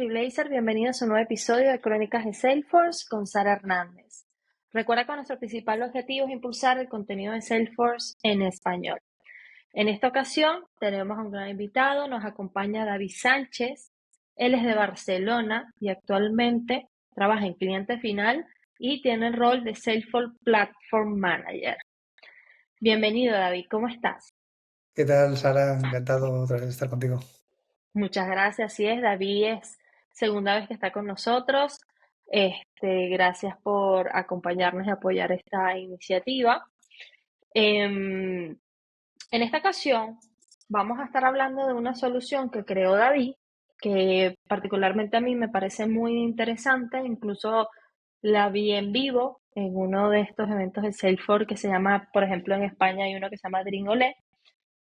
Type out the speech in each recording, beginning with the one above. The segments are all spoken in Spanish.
Trailblazer, bienvenidos a un nuevo episodio de Crónicas de Salesforce con Sara Hernández. Recuerda que nuestro principal objetivo es impulsar el contenido de Salesforce en español. En esta ocasión tenemos a un gran invitado, nos acompaña David Sánchez. Él es de Barcelona y actualmente trabaja en cliente final y tiene el rol de Salesforce Platform Manager. Bienvenido, David, ¿cómo estás? ¿Qué tal, Sara? Encantado otra vez de estar contigo. Muchas gracias. Así es, David es segunda vez que está con nosotros. Gracias por acompañarnos y apoyar esta iniciativa. En esta ocasión vamos a estar hablando de una solución que creó David, que particularmente a mí me parece muy interesante. Incluso la vi en vivo en uno de estos eventos de Salesforce que se llama, por ejemplo, en España hay uno que se llama Dringolé.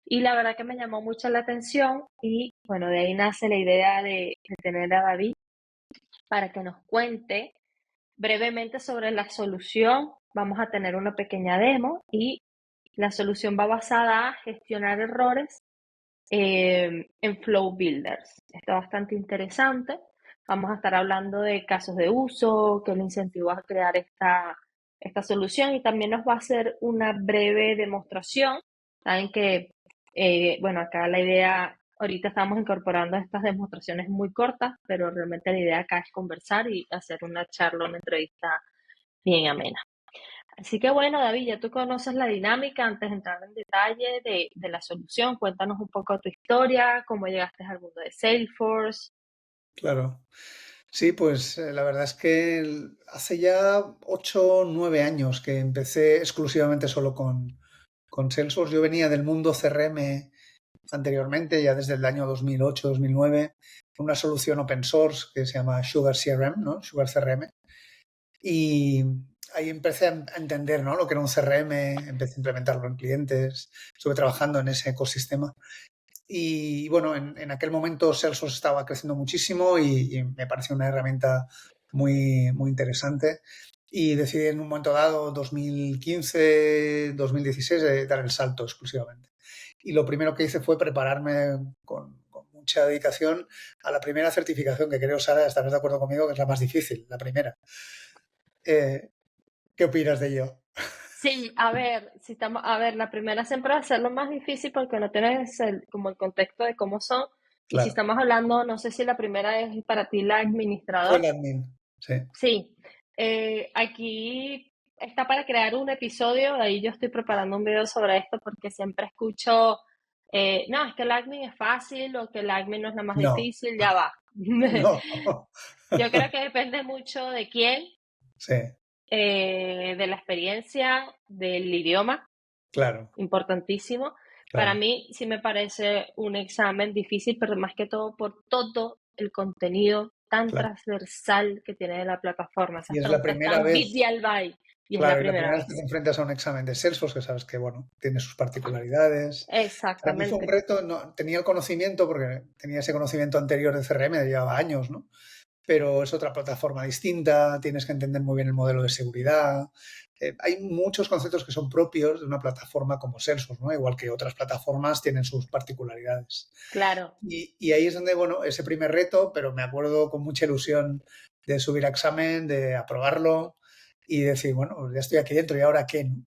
Y la verdad que me llamó mucho la atención y bueno, de ahí nace la idea de tener a David para que nos cuente brevemente sobre la solución. Vamos a tener una pequeña demo y la solución va basada a gestionar errores en Flow Builders. Está bastante interesante. Vamos a estar hablando de casos de uso, qué le incentivó a crear esta solución y también nos va a hacer una breve demostración. Saben que, bueno, acá la idea, ahorita estamos incorporando estas demostraciones muy cortas, pero realmente la idea acá es conversar y hacer una charla, una entrevista bien amena. Así que bueno, David, ya tú conoces la dinámica. Antes de entrar en detalle de la solución, cuéntanos un poco tu historia, cómo llegaste al mundo de Salesforce. Claro. Sí, pues la verdad es que hace ya 8 o 9 años que empecé exclusivamente solo con Salesforce. Yo venía del mundo CRM anteriormente, ya desde el año 2008-2009, una solución open source que se llama Sugar CRM, ¿no? Sugar CRM. Y ahí empecé a entender, ¿no?, lo que era un CRM, empecé a implementarlo en clientes, estuve trabajando en ese ecosistema. Y bueno, en aquel momento Salesforce estaba creciendo muchísimo y me pareció una herramienta muy interesante. Y decidí en un momento dado, 2015, 2016, dar el salto exclusivamente. Y lo primero que hice fue prepararme con mucha dedicación a la primera certificación, que creo, Sara, estarás de acuerdo conmigo, que es la más difícil, la primera. Eh, ¿Qué opinas de ello? Sí, a ver, si estamos, a ver, la primera siempre va a ser lo más difícil porque no tienes como el contexto de cómo son. Y si Claro, estamos hablando, no sé si la primera es para ti la fue el administrador. admin, sí. Sí, aquí está para crear un episodio, ahí yo estoy preparando un video sobre esto porque siempre escucho, no, es que el admin es fácil o que el admin no es la más No, difícil, ya va. no. Yo creo que depende mucho de quién, Sí, de la experiencia, del idioma, claro, importantísimo. Para claro. mí sí me parece un examen difícil, pero más que todo por todo el contenido tan Claro. transversal que tiene la plataforma. Esas Y es la preguntas primera tan vez, bit y al byte, y es la claro, y la primera primera vez que te vez. enfrentas a un examen de Salesforce, que sabes que, bueno, tiene sus particularidades. Para mí fue un Exactamente. reto, no, tenía el conocimiento, porque tenía ese conocimiento anterior de CRM, llevaba años, ¿no? Pero es otra plataforma distinta, tienes que entender muy bien el modelo de seguridad. Hay muchos conceptos que son propios de una plataforma como Salesforce, ¿no? Igual que otras plataformas tienen sus particularidades. Claro. Y ahí es donde, bueno, ese primer reto, pero me acuerdo con mucha ilusión de subir a examen, de aprobarlo y decir, bueno, pues ya estoy aquí dentro, ¿y ahora qué, no?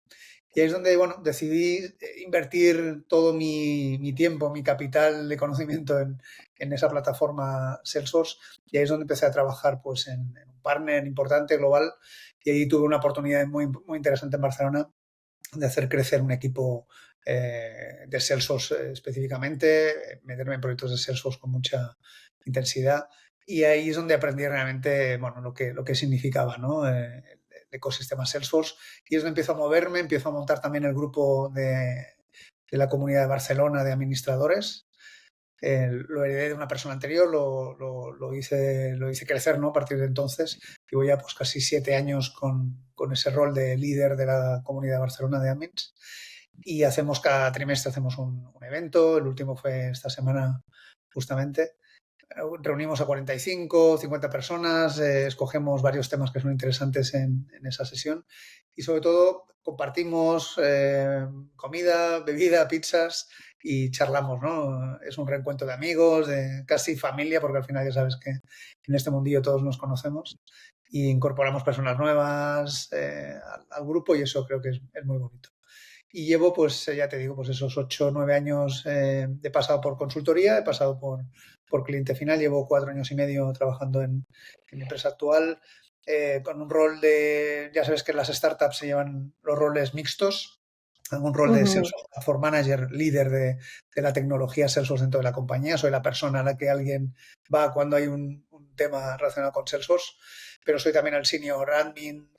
Y ahí es donde, bueno, decidí invertir todo mi tiempo, mi capital de conocimiento en esa plataforma Salesforce, y ahí es donde empecé a trabajar pues en un partner importante, global, y ahí tuve una oportunidad muy interesante en Barcelona de hacer crecer un equipo de Salesforce específicamente, meterme en proyectos de Salesforce con mucha intensidad, y ahí es donde aprendí realmente, bueno, lo que significaba, ¿no? El ecosistema Salesforce, y es donde empiezo a moverme, empiezo a montar también el grupo de la comunidad de Barcelona de administradores. Lo heredé de una persona anterior, lo hice crecer, ¿no?, a partir de entonces. Llevo ya pues casi 7 años con ese rol de líder de la comunidad de Barcelona de admins. Y hacemos cada trimestre hacemos un evento. El último fue esta semana justamente. Reunimos a 45, 50 personas, escogemos varios temas que son interesantes en esa sesión y sobre todo compartimos comida, bebida, pizzas y charlamos, ¿no? Es un reencuentro de amigos, de casi familia, porque al final ya sabes que en este mundillo todos nos conocemos y incorporamos personas nuevas al grupo y eso creo que es muy bonito. Y llevo, pues ya te digo, pues esos 8 o 9 años he pasado por consultoría, he pasado por cliente final, llevo 4 años y medio trabajando en mi empresa actual con un rol de, ya sabes que en las startups se llevan los roles mixtos, un rol de Ujú. Salesforce Platform Manager, líder de la tecnología Salesforce dentro de la compañía. Soy la persona a la que alguien va cuando hay un tema relacionado con Salesforce, pero soy también el senior admin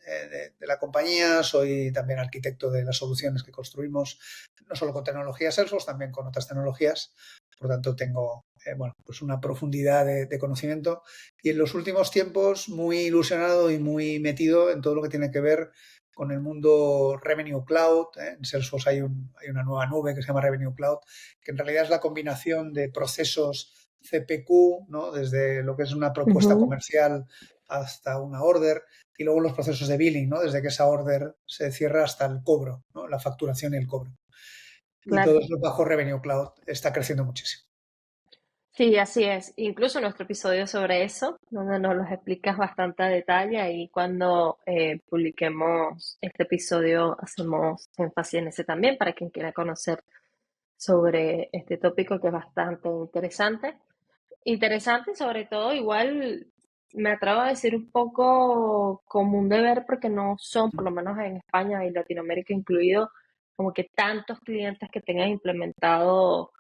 de la compañía, soy también arquitecto de las soluciones que construimos, no solo con tecnología Salesforce, también con otras tecnologías. Por tanto, tengo bueno, pues una profundidad de conocimiento y en los últimos tiempos muy ilusionado y muy metido en todo lo que tiene que ver con el mundo Revenue Cloud. En Salesforce hay una nueva nube que se llama Revenue Cloud, que en realidad es la combinación de procesos CPQ, ¿no? Desde lo que es una propuesta Ujú. comercial hasta una order, y luego los procesos de billing, ¿no? Desde que esa order se cierra hasta el cobro, ¿no? La facturación y el cobro. Y todo Claro. eso bajo Revenue Cloud está creciendo muchísimo. Sí, así es. Incluso nuestro episodio sobre eso, donde nos los explicas bastante a detalle y cuando publiquemos este episodio hacemos énfasis en ese también para quien quiera conocer sobre este tópico que es bastante interesante. Interesante y sobre todo igual me atrevo a decir un poco común de ver porque no son, por lo menos en España y Latinoamérica incluido, como que tantos clientes que tengan implementado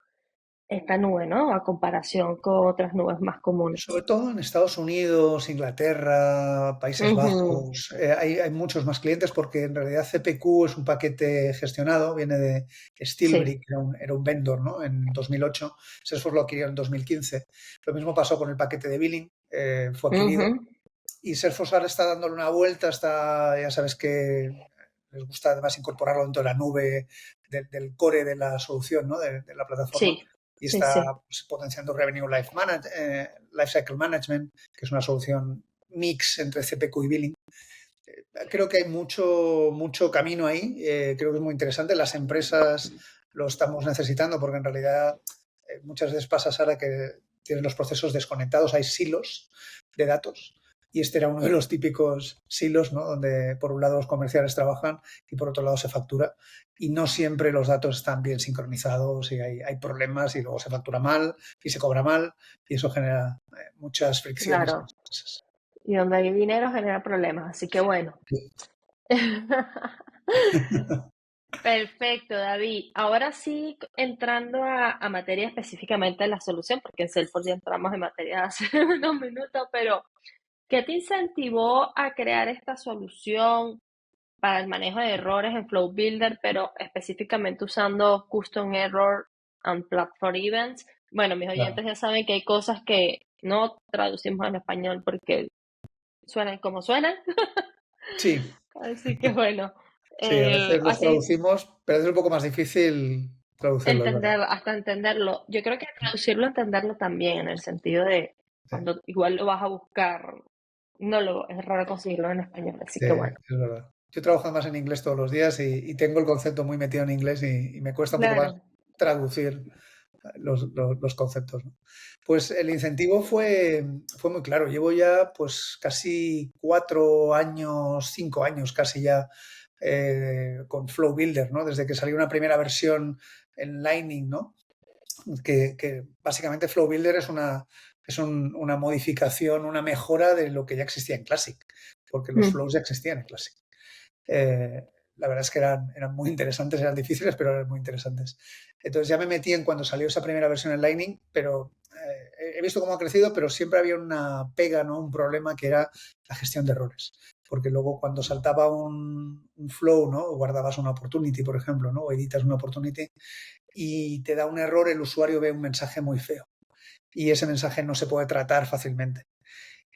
esta nube, ¿no? A comparación con otras nubes más comunes. Sobre todo en Estados Unidos, Inglaterra, Países Ujú. Bajos, hay muchos más clientes porque en realidad CPQ es un paquete gestionado, viene de Sí. Steelbrick, era un vendor, ¿no? En 2008, Salesforce lo adquirió en 2015. Lo mismo pasó con el paquete de billing, fue adquirido Ujú. y Salesforce ahora está dándole una vuelta, ya sabes que les gusta además incorporarlo dentro de la nube del core de la solución, ¿no? De la plataforma. Sí, Y sí, está sí. pues, potenciando Revenue Lifecycle Management, que es una solución mix entre CPQ y Billing. Creo que hay mucho camino ahí, creo que es muy interesante. Las empresas lo estamos necesitando porque en realidad muchas veces pasa, Sara, que tienes los procesos desconectados, hay silos de datos y este era uno de los típicos silos, ¿no? Donde por un lado los comerciales trabajan y por otro lado se factura y no siempre los datos están bien sincronizados y hay problemas y luego se factura mal y se cobra mal y eso genera muchas fricciones en Claro. las empresas. Y donde hay dinero genera problemas, así que bueno. Perfecto, David. Ahora sí, entrando a materia específicamente de la solución, porque en Salesforce ya entramos en materia hace unos minutos, pero ¿qué te incentivó a crear esta solución para el manejo de errores en Flow Builder, pero específicamente usando Custom Error and Platform Events? Bueno, mis Claro. oyentes ya saben que hay cosas que no traducimos en español porque suenan como suenan, Sí, así que bueno, sí, a veces los así traducimos, pero es un poco más difícil traducirlos, ¿verdad? entender, hasta entenderlo. Yo creo que traducirlo, entenderlo también, en el sentido de Sí, cuando igual lo vas a buscar, no lo, es raro conseguirlo en español, así sí, que bueno. es verdad. Yo trabajo más en inglés todos los días y tengo el concepto muy metido en inglés y me cuesta un poco más Claro. traducir los conceptos, ¿no? Pues el incentivo fue muy claro. Llevo ya pues casi 4 años, 5 años casi ya con Flow Builder, ¿no? Desde que salió una primera versión en Lightning, ¿no? Que básicamente Flow Builder una modificación, una mejora de lo que ya existía en Classic, porque los Mm. flows ya existían en Classic. Eh, la verdad es que eran muy interesantes, eran difíciles, pero eran muy interesantes. Entonces ya me metí en cuando salió esa primera versión en Lightning, pero he visto cómo ha crecido, pero siempre había una pega, ¿no? Un problema que era la gestión de errores. Porque luego cuando saltaba un flow, ¿no? O guardabas una opportunity, por ejemplo, ¿no? O editas una opportunity, y te da un error, el usuario ve un mensaje muy feo y ese mensaje no se puede tratar fácilmente.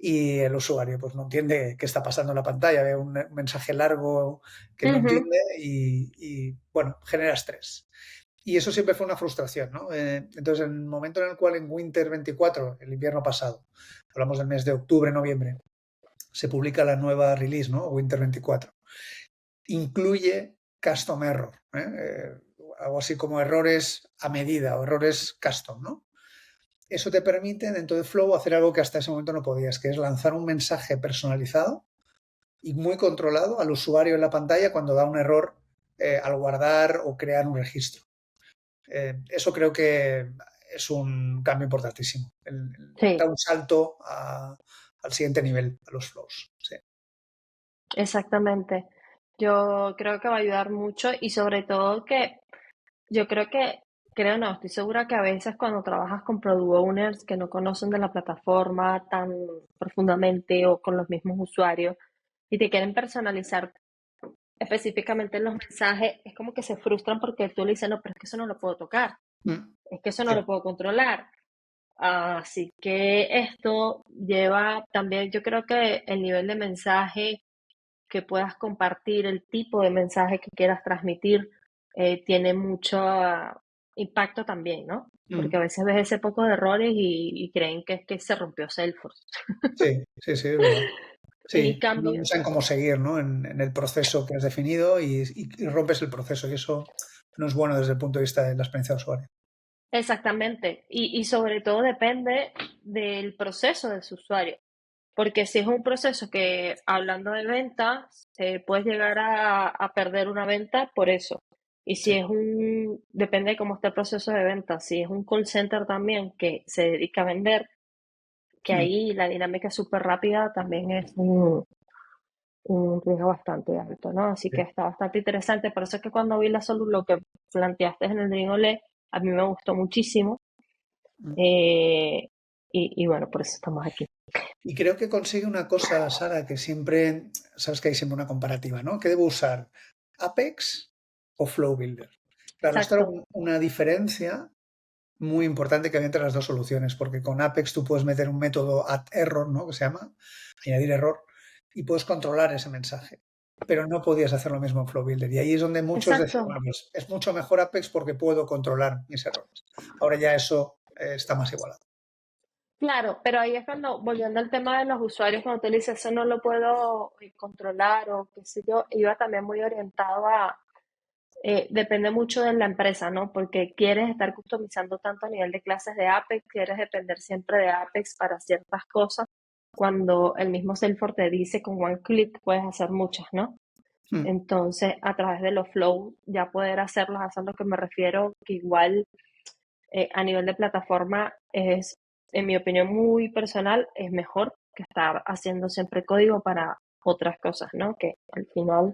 Y el usuario pues no entiende qué está pasando en la pantalla, ve un mensaje largo que no Ujú. entiende bueno, genera estrés. Y eso siempre fue una frustración, ¿no? Entonces, en el momento en el cual en Winter 24, el invierno pasado, hablamos del mes de octubre, noviembre, se publica la nueva release, ¿no? Winter 24 incluye custom error. algo así como errores a medida o errores custom, ¿no? Eso te permite dentro de Flow hacer algo que hasta ese momento no podías, que es lanzar un mensaje personalizado y muy controlado al usuario en la pantalla cuando da un error al guardar o crear un registro. Eso creo que es un cambio importantísimo. Da Sí, un salto al siguiente nivel, a los flows. Sí. exactamente. Yo creo que va a ayudar mucho y sobre todo que yo creo no, estoy segura que a veces cuando trabajas con product owners que no conocen de la plataforma tan profundamente o con los mismos usuarios y te quieren personalizar específicamente en los mensajes, es como que se frustran porque tú le dices, no, pero es que eso no lo puedo tocar, Mm, es que eso no sí. lo puedo controlar. Así que esto lleva también, yo creo que el nivel de mensaje que puedas compartir, el tipo de mensaje que quieras transmitir, tiene mucho impacto también, ¿no? Porque a Mm, veces ves ese poco de errores y creen que es que se rompió Salesforce. sí, sí, sí, es verdad. Y Sí, no cambio, saben cómo seguir, ¿no? En el proceso que has definido y rompes el proceso y eso no es bueno desde el punto de vista de la experiencia de usuario. exactamente. Y sobre todo depende del proceso de su usuario. Porque si es un proceso que, hablando de ventas, puedes llegar a perder una venta por eso. Y si Sí. es depende de cómo esté el proceso de venta, si es un call center también que se dedica a vender, que Mm, ahí la dinámica es súper rápida, también es un riesgo bastante alto, ¿no? Así que sí. está bastante interesante. Por eso es que cuando vi lo que planteaste en el Dream a mí me gustó muchísimo. Mm. eh, y bueno, por eso estamos aquí. Y creo que consigue una cosa, Sara, que siempre, sabes que hay siempre una comparativa, ¿no? ¿Qué debo usar? ¿Apex o Flow Builder? Claro, esto era Exacto, una diferencia muy importante que había entre las dos soluciones, porque con Apex tú puedes meter un método add error, ¿no? Que se llama añadir error, y puedes controlar ese mensaje. Pero no podías hacer lo mismo en Flow Builder. Y ahí es donde muchos decían, exacto. bueno, pues es mucho mejor Apex porque puedo controlar mis errores. Ahora ya eso está más igualado. Claro, pero ahí es cuando, volviendo al tema de los usuarios, cuando tú le dices eso no lo puedo controlar o qué sé yo, iba también muy orientado depende mucho de la empresa, ¿no? Porque quieres estar customizando tanto a nivel de clases de Apex, quieres depender siempre de Apex para ciertas cosas, cuando el mismo Salesforce te dice con one click puedes hacer muchas, ¿no? Mm, Entonces, a través de los flow ya poder hacerlos, a lo que me refiero, que igual a nivel de plataforma es, en mi opinión muy personal, es mejor que estar haciendo siempre código para otras cosas, ¿no? Que al final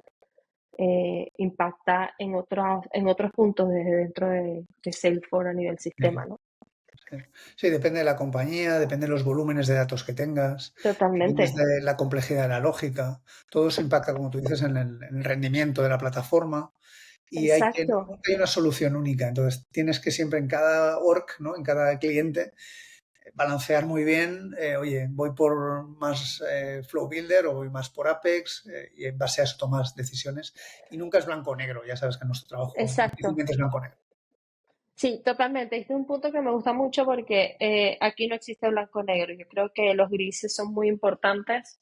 impacta en otros puntos desde dentro de Salesforce a nivel sistema, sí. ¿no? Sí. Sí, depende de la compañía, depende de los volúmenes de datos que tengas, depende Totalmente. de la complejidad de la lógica. Todo eso impacta, como tú dices, en el rendimiento de la plataforma y Exacto. nunca hay una solución única. Entonces, tienes que siempre en cada org, ¿no? En cada cliente, balancear muy bien, oye, voy por más Flow Builder o voy más por Apex y en base a eso tomas decisiones. Y nunca es blanco o negro. Ya sabes que en nuestro trabajo Exacto. difícilmente es blanco o negro. Sí, totalmente. Este es un punto que me gusta mucho porque aquí no existe blanco-negro. Yo creo que los grises son muy importantes.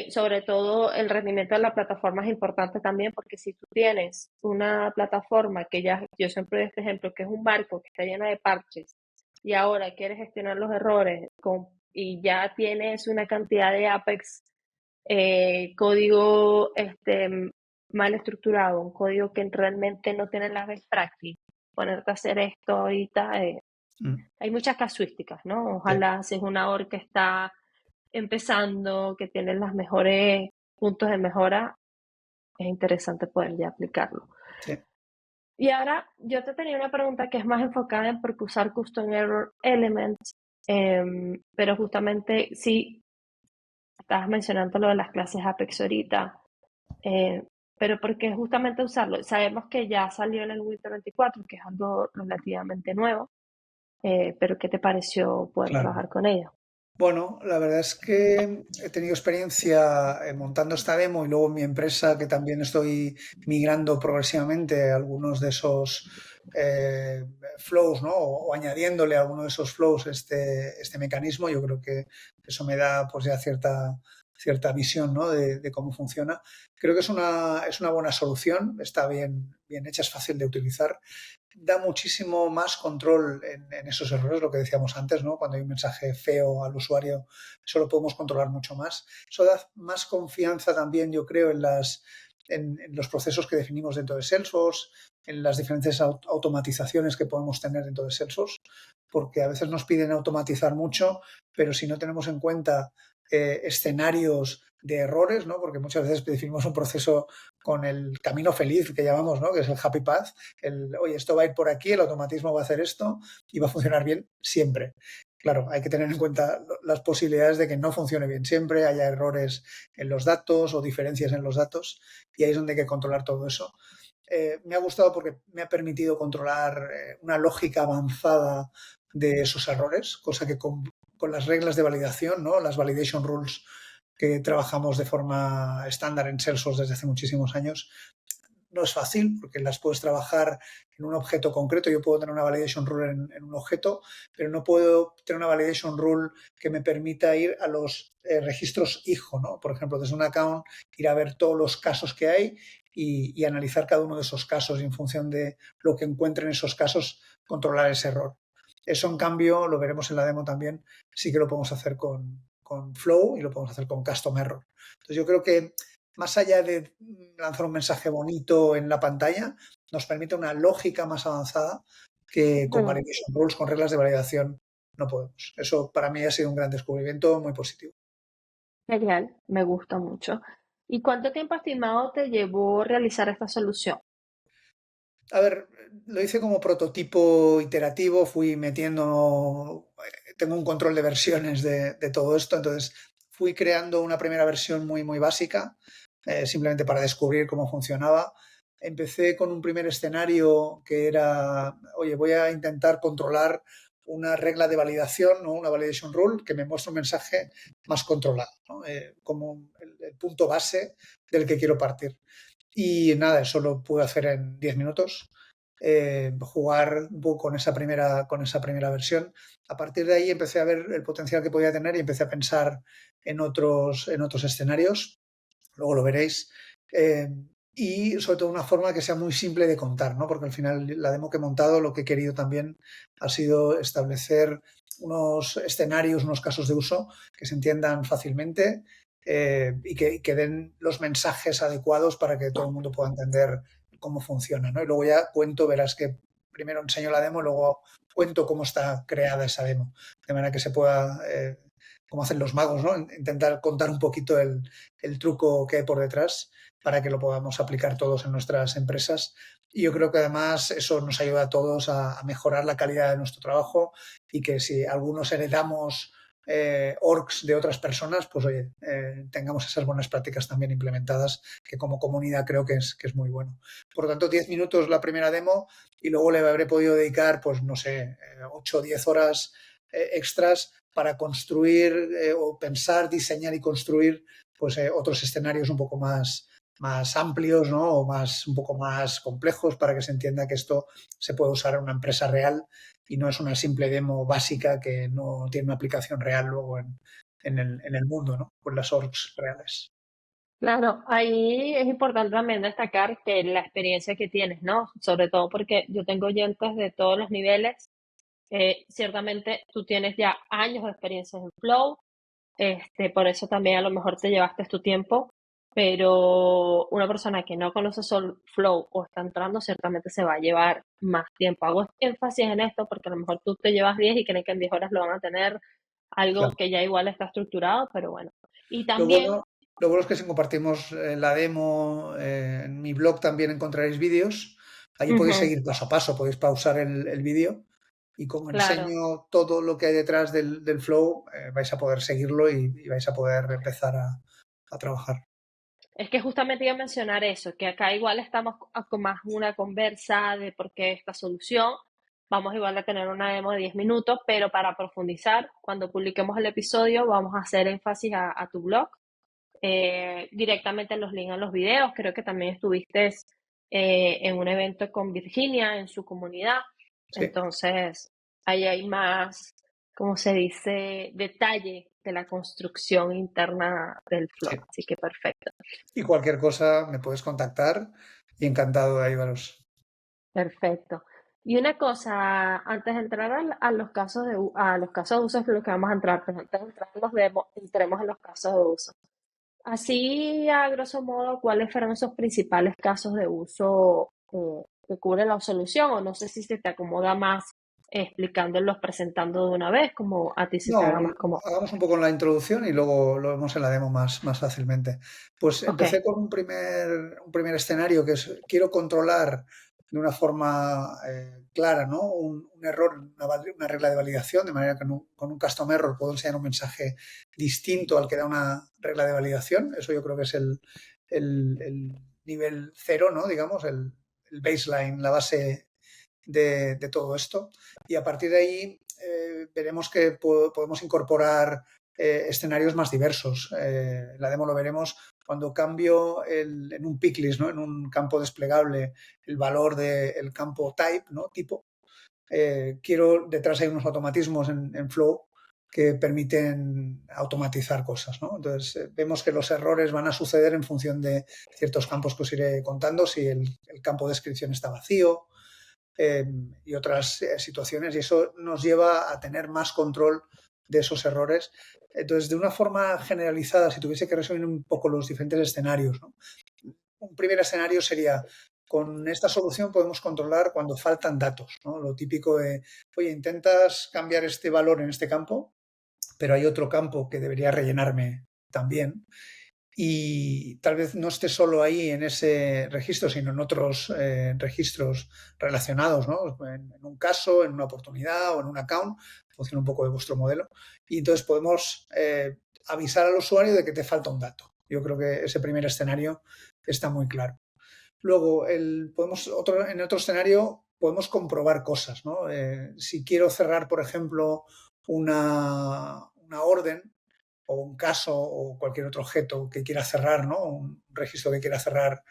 Sobre todo el rendimiento de la plataforma es importante también porque si tú tienes una plataforma que ya, yo siempre doy este ejemplo, que es un barco que está lleno de parches y ahora quieres gestionar los errores y ya tienes una cantidad de Apex código mal estructurado, un código que realmente no tiene las best practice, ponerte a hacer esto ahorita, Mm, hay muchas casuísticas, ¿no? sí, Ojalá si es una org que está empezando, que tiene los mejores puntos de mejora, es interesante poder ya aplicarlo. sí. Y ahora yo te tenía una pregunta que es más enfocada en por qué usar Custom Error Elements, pero justamente sí, estabas mencionando lo de las clases Apex ahorita. Eh, pero porque justamente usarlo, sabemos que ya salió en el Winter 24, que es algo relativamente nuevo, pero ¿qué te pareció poder Claro. trabajar con ella? Bueno, la verdad es que he tenido experiencia montando esta demo y luego en mi empresa que también estoy migrando progresivamente a algunos de esos eh, flows, ¿no? O añadiéndole a alguno de esos flows este mecanismo. Yo creo que eso me da pues ya cierta visión, ¿no? de cómo funciona. Creo que es una buena solución, está bien hecha, es fácil de utilizar, da muchísimo más control en esos errores, lo que decíamos antes, ¿no? Cuando hay un mensaje feo al usuario, eso lo podemos controlar mucho más. Eso da más confianza también, yo creo, en los procesos que definimos dentro de Salesforce, en las diferentes automatizaciones que podemos tener dentro de Salesforce, porque a veces nos piden automatizar mucho, pero si no tenemos en cuenta escenarios de errores, ¿no? Porque muchas veces definimos un proceso con el camino feliz que llamamos, ¿no? Que es el happy path, oye, esto va a ir por aquí, el automatismo va a hacer esto y va a funcionar bien siempre. Claro, hay que tener en cuenta las posibilidades de que no funcione bien siempre, haya errores en los datos o diferencias en los datos, y ahí es donde hay que controlar todo eso. Me ha gustado porque me ha permitido controlar una lógica avanzada de esos errores, cosa que con las reglas de validación, ¿no? Las validation rules que trabajamos de forma estándar en Salesforce desde hace muchísimos años, no es fácil porque las puedes trabajar en un objeto concreto. Yo puedo tener una validation rule en un objeto, pero no puedo tener una validation rule que me permita ir a los registros hijo, ¿no? Por ejemplo, desde un account, ir a ver todos los casos que hay y analizar cada uno de esos casos y en función de lo que encuentre en esos casos, controlar ese error. Eso, en cambio, lo veremos en la demo también, sí que lo podemos hacer con Flow y lo podemos hacer con Custom Error. Entonces, yo creo que más allá de lanzar un mensaje bonito en la pantalla, nos permite una lógica más avanzada que con validation rules, con reglas de validación, no podemos. Eso para mí ha sido un gran descubrimiento muy positivo. Genial, me gusta mucho. ¿Y cuánto tiempo estimado te llevó realizar esta solución? A ver, lo hice como prototipo iterativo, fui metiendo, tengo un control de versiones de todo esto, entonces fui creando una primera versión muy básica, simplemente para descubrir cómo funcionaba. Empecé con un primer escenario que era, oye, voy a intentar controlar una regla de validación, ¿no? Una validation rule que me muestre un mensaje más controlado, ¿no? Como el punto base del que quiero partir. Y nada, eso lo pude hacer en 10 minutos, jugar un poco con esa primera versión. A partir de ahí empecé a ver el potencial que podía tener y empecé a pensar en otros escenarios, luego lo veréis. Y sobre todo una forma que sea muy simple de contar, ¿no? Porque al final la demo que he montado, lo que he querido también ha sido establecer unos escenarios, unos casos de uso que se entiendan fácilmente y que den los mensajes adecuados para que todo el mundo pueda entender cómo funciona, ¿no? Y luego ya cuento, verás que primero enseño la demo, luego cuento cómo está creada esa demo, de manera que se pueda, como hacen los magos, ¿no? Intentar contar un poquito el truco que hay por detrás para que lo podamos aplicar todos en nuestras empresas. Y yo creo que además eso nos ayuda a todos a mejorar la calidad de nuestro trabajo y que si algunos heredamos orgs de otras personas, pues oye, tengamos esas buenas prácticas también implementadas, que como comunidad creo que es muy bueno. Por lo tanto, 10 minutos la primera demo y luego le habré podido dedicar, pues no sé, 8 o 10 horas extras para construir o pensar, diseñar y construir pues otros escenarios un poco más amplios, ¿no? O un poco más complejos para que se entienda que esto se puede usar en una empresa real y no es una simple demo básica que no tiene una aplicación real luego en el mundo, ¿no? Con las orgs reales. Claro, ahí es importante también destacar que la experiencia que tienes, ¿no? Sobre todo porque yo tengo oyentes de todos los niveles. Ciertamente tú tienes ya años de experiencia en Flow, por eso también a lo mejor te llevaste tu tiempo, pero una persona que no conoce solo Flow o está entrando, ciertamente se va a llevar más tiempo. Hago énfasis en esto porque a lo mejor tú te llevas 10 y creen que en 10 horas lo van a tener algo Claro. que ya igual está estructurado, pero bueno. Y Lo también, bueno, lo bueno es que si compartimos la demo en mi blog también encontraréis vídeos. Allí podéis ujú, seguir paso a paso, podéis pausar el vídeo y como claro, enseño todo lo que hay detrás del flow, vais a poder seguirlo y vais a poder empezar a trabajar. es que justamente iba a mencionar eso, que acá igual estamos con más una conversa de por qué esta solución. Vamos igual a tener una demo de 10 minutos, pero para profundizar, cuando publiquemos el episodio, vamos a hacer énfasis a tu blog, directamente los links a los videos. Creo que también estuviste en un evento con Virginia en su comunidad. Sí, Entonces, ahí hay más, ¿cómo se dice? Detalle de la construcción interna del flow. Sí. Así que perfecto, Y cualquier cosa me puedes contactar y encantado de ayudaros. perfecto. Y una cosa, antes de entrar a los casos a los casos de uso es lo que vamos a entrar, pero antes de entrar en los demos, entremos en los casos de uso. Así, a grosso modo, ¿cuáles fueron esos principales casos de uso que cubre la solución? O no sé si se te acomoda más explicándolos, presentando de una vez, como a ti se te No, haga más cómodo. hagamos un poco la introducción y luego lo vemos en la demo más fácilmente. Pues Ok, empecé con un primer escenario que es, quiero controlar de una forma clara, ¿no? Un error, una regla de validación, de manera que con un custom error puedo enseñar un mensaje distinto al que da una regla de validación. Eso yo creo que es el nivel cero, ¿no? Digamos, el baseline, la base de todo esto. Y a partir de ahí veremos que podemos incorporar escenarios más diversos. La demo lo veremos cuando cambio en un picklist, ¿no? En un campo desplegable, el valor del campo type, ¿no? Tipo. Quiero, detrás hay unos automatismos en Flow que permiten automatizar cosas, ¿no? Entonces, vemos que los errores van a suceder en función de ciertos campos que os iré contando, si el campo de descripción está vacío, y otras situaciones, y eso nos lleva a tener más control de esos errores. Entonces, de una forma generalizada, si tuviese que resumir un poco los diferentes escenarios, ¿no? Un primer escenario sería, con esta solución podemos controlar cuando faltan datos, ¿no? Lo típico de, oye, intentas cambiar este valor en este campo, pero hay otro campo que debería rellenarme también, y tal vez no esté solo ahí en ese registro, sino en otros registros relacionados, ¿no? En un caso, en una oportunidad o en un account, funciona un poco de vuestro modelo, y entonces podemos avisar al usuario de que te falta un dato. Yo creo que ese primer escenario está muy claro. Luego, en otro escenario podemos comprobar cosas, ¿no? Si quiero cerrar, por ejemplo, una orden, o un caso o cualquier otro objeto que quiera cerrar, ¿no? Un registro que quiera cerrar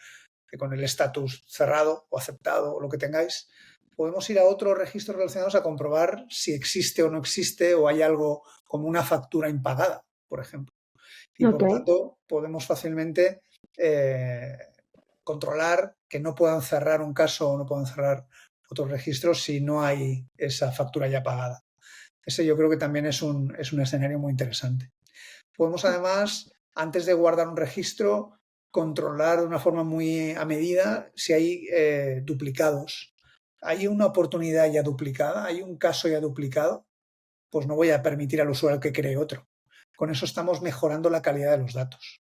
con el estatus cerrado o aceptado o lo que tengáis, podemos ir a otros registros relacionados a comprobar si existe o no existe o hay algo como una factura impagada, por ejemplo. Y por ok. lo tanto, podemos fácilmente eh, controlar que no puedan cerrar un caso o no puedan cerrar otros registros si no hay esa factura ya pagada. Ese yo creo que también es un escenario muy interesante. Podemos además, antes de guardar un registro, controlar de una forma muy a medida si hay duplicados. Hay una oportunidad ya duplicada, hay un caso ya duplicado, pues no voy a permitir al usuario que cree otro. Con eso estamos mejorando la calidad de los datos.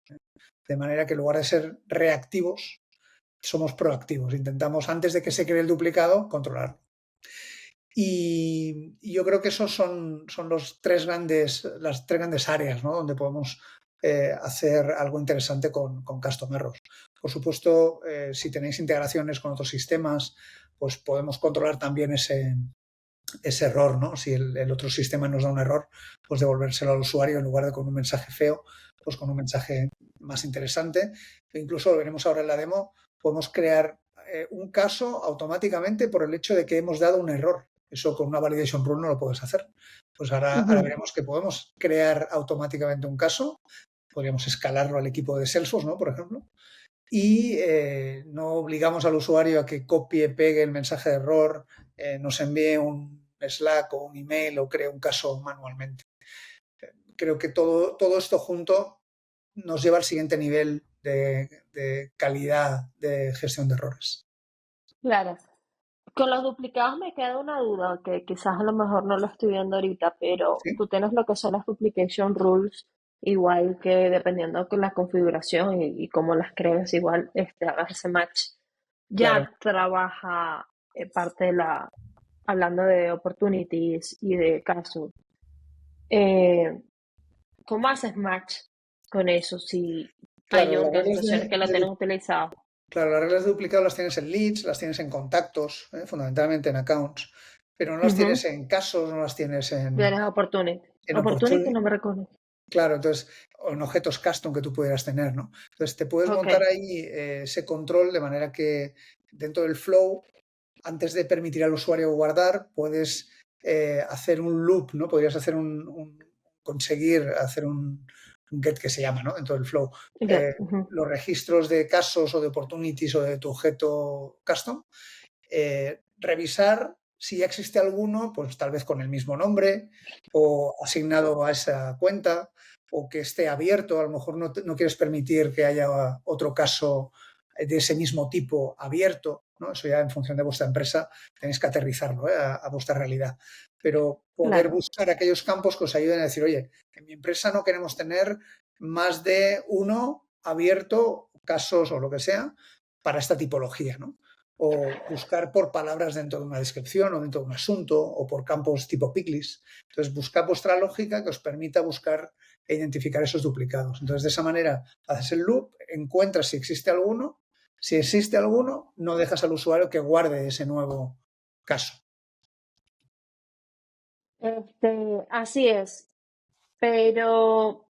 De manera que en lugar de ser reactivos, somos proactivos. Intentamos, antes de que se cree el duplicado, controlarlo. Y yo creo que esos son las tres grandes áreas, ¿no? Donde podemos hacer algo interesante con Custom Errors. Por supuesto, si tenéis integraciones con otros sistemas, pues podemos controlar también ese error, ¿no? Si el otro sistema nos da un error, pues devolvérselo al usuario en lugar de con un mensaje feo, pues con un mensaje más interesante. E incluso lo veremos ahora en la demo, podemos crear un caso automáticamente por el hecho de que hemos dado un error. Eso con una validation rule no lo puedes hacer. Pues ahora Ujú. veremos que podemos crear automáticamente un caso, podríamos escalarlo al equipo de Salesforce, ¿no? Por ejemplo, y no obligamos al usuario a que copie, pegue el mensaje de error, nos envíe un Slack o un email o cree un caso manualmente. Creo que todo esto junto nos lleva al siguiente nivel de calidad de gestión de errores. Claro. Con los duplicados me queda una duda, que quizás a lo mejor no lo estoy viendo ahorita, pero ¿Sí? tú tienes lo que son las duplication rules, igual que dependiendo de la configuración y cómo las crees, igual hagas ese match. Claro, Ya trabaja parte de hablando de opportunities y de casos. Eh, ¿Cómo haces match con eso si hay claro, las reglas organizaciones que lo tienen utilizado? claro, las reglas de duplicado las tienes en leads, las tienes en contactos, fundamentalmente en accounts, pero no las Ujú. tienes en casos, no las tienes Tienes opportunity. en Opportunity opportunity. no me reconoce. Claro, entonces, o en objetos custom que tú pudieras tener, ¿no? Entonces, te puedes Ok. montar ahí ese control de manera que dentro del flow, antes de permitir al usuario guardar, puedes hacer un loop, ¿no? Podrías hacer un conseguir hacer un get que se llama, ¿no? Dentro del flow. Ujú. Los registros de casos o de opportunities o de tu objeto custom, revisar si ya existe alguno, pues tal vez con el mismo nombre o asignado a esa cuenta o que esté abierto. A lo mejor no quieres permitir que haya otro caso de ese mismo tipo abierto, ¿no? Eso ya en función de vuestra empresa tenéis que aterrizarlo, a vuestra realidad. Pero poder Claro, buscar aquellos campos que os ayuden a decir, oye, en mi empresa no queremos tener más de uno abierto, casos o lo que sea, para esta tipología, ¿no? O buscar por palabras dentro de una descripción o dentro de un asunto o por campos tipo picklist. Entonces, buscad vuestra lógica que os permita buscar e identificar esos duplicados. Entonces, de esa manera, haces el loop, encuentras si existe alguno. Si existe alguno, no dejas al usuario que guarde ese nuevo caso. así es, pero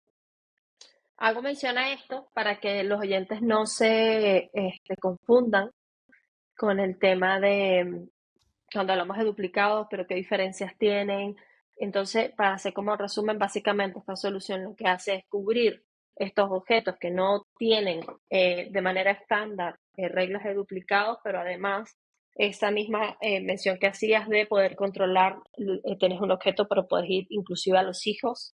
hago mención a esto para que los oyentes no se confundan con el tema de cuando hablamos de duplicados, pero qué diferencias tienen. Entonces, para hacer como resumen, básicamente esta solución lo que hace es cubrir estos objetos que no tienen de manera estándar reglas de duplicados, pero además esa misma mención que hacías de poder controlar, tienes un objeto, pero puedes ir inclusive a los hijos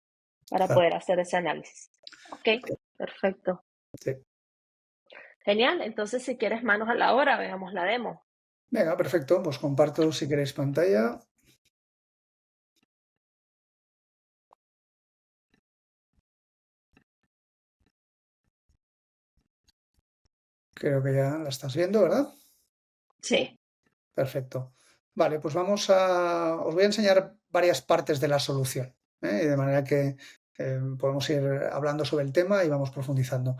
para Claro, poder hacer ese análisis. Ok, perfecto. sí. Genial, entonces si quieres manos a la obra, veamos la demo. Venga, perfecto. Pues comparto si queréis pantalla. Creo que ya la estás viendo, ¿verdad? Sí, Perfecto. Vale, pues os voy a enseñar varias partes de la solución, ¿eh? De manera que podemos ir hablando sobre el tema y vamos profundizando.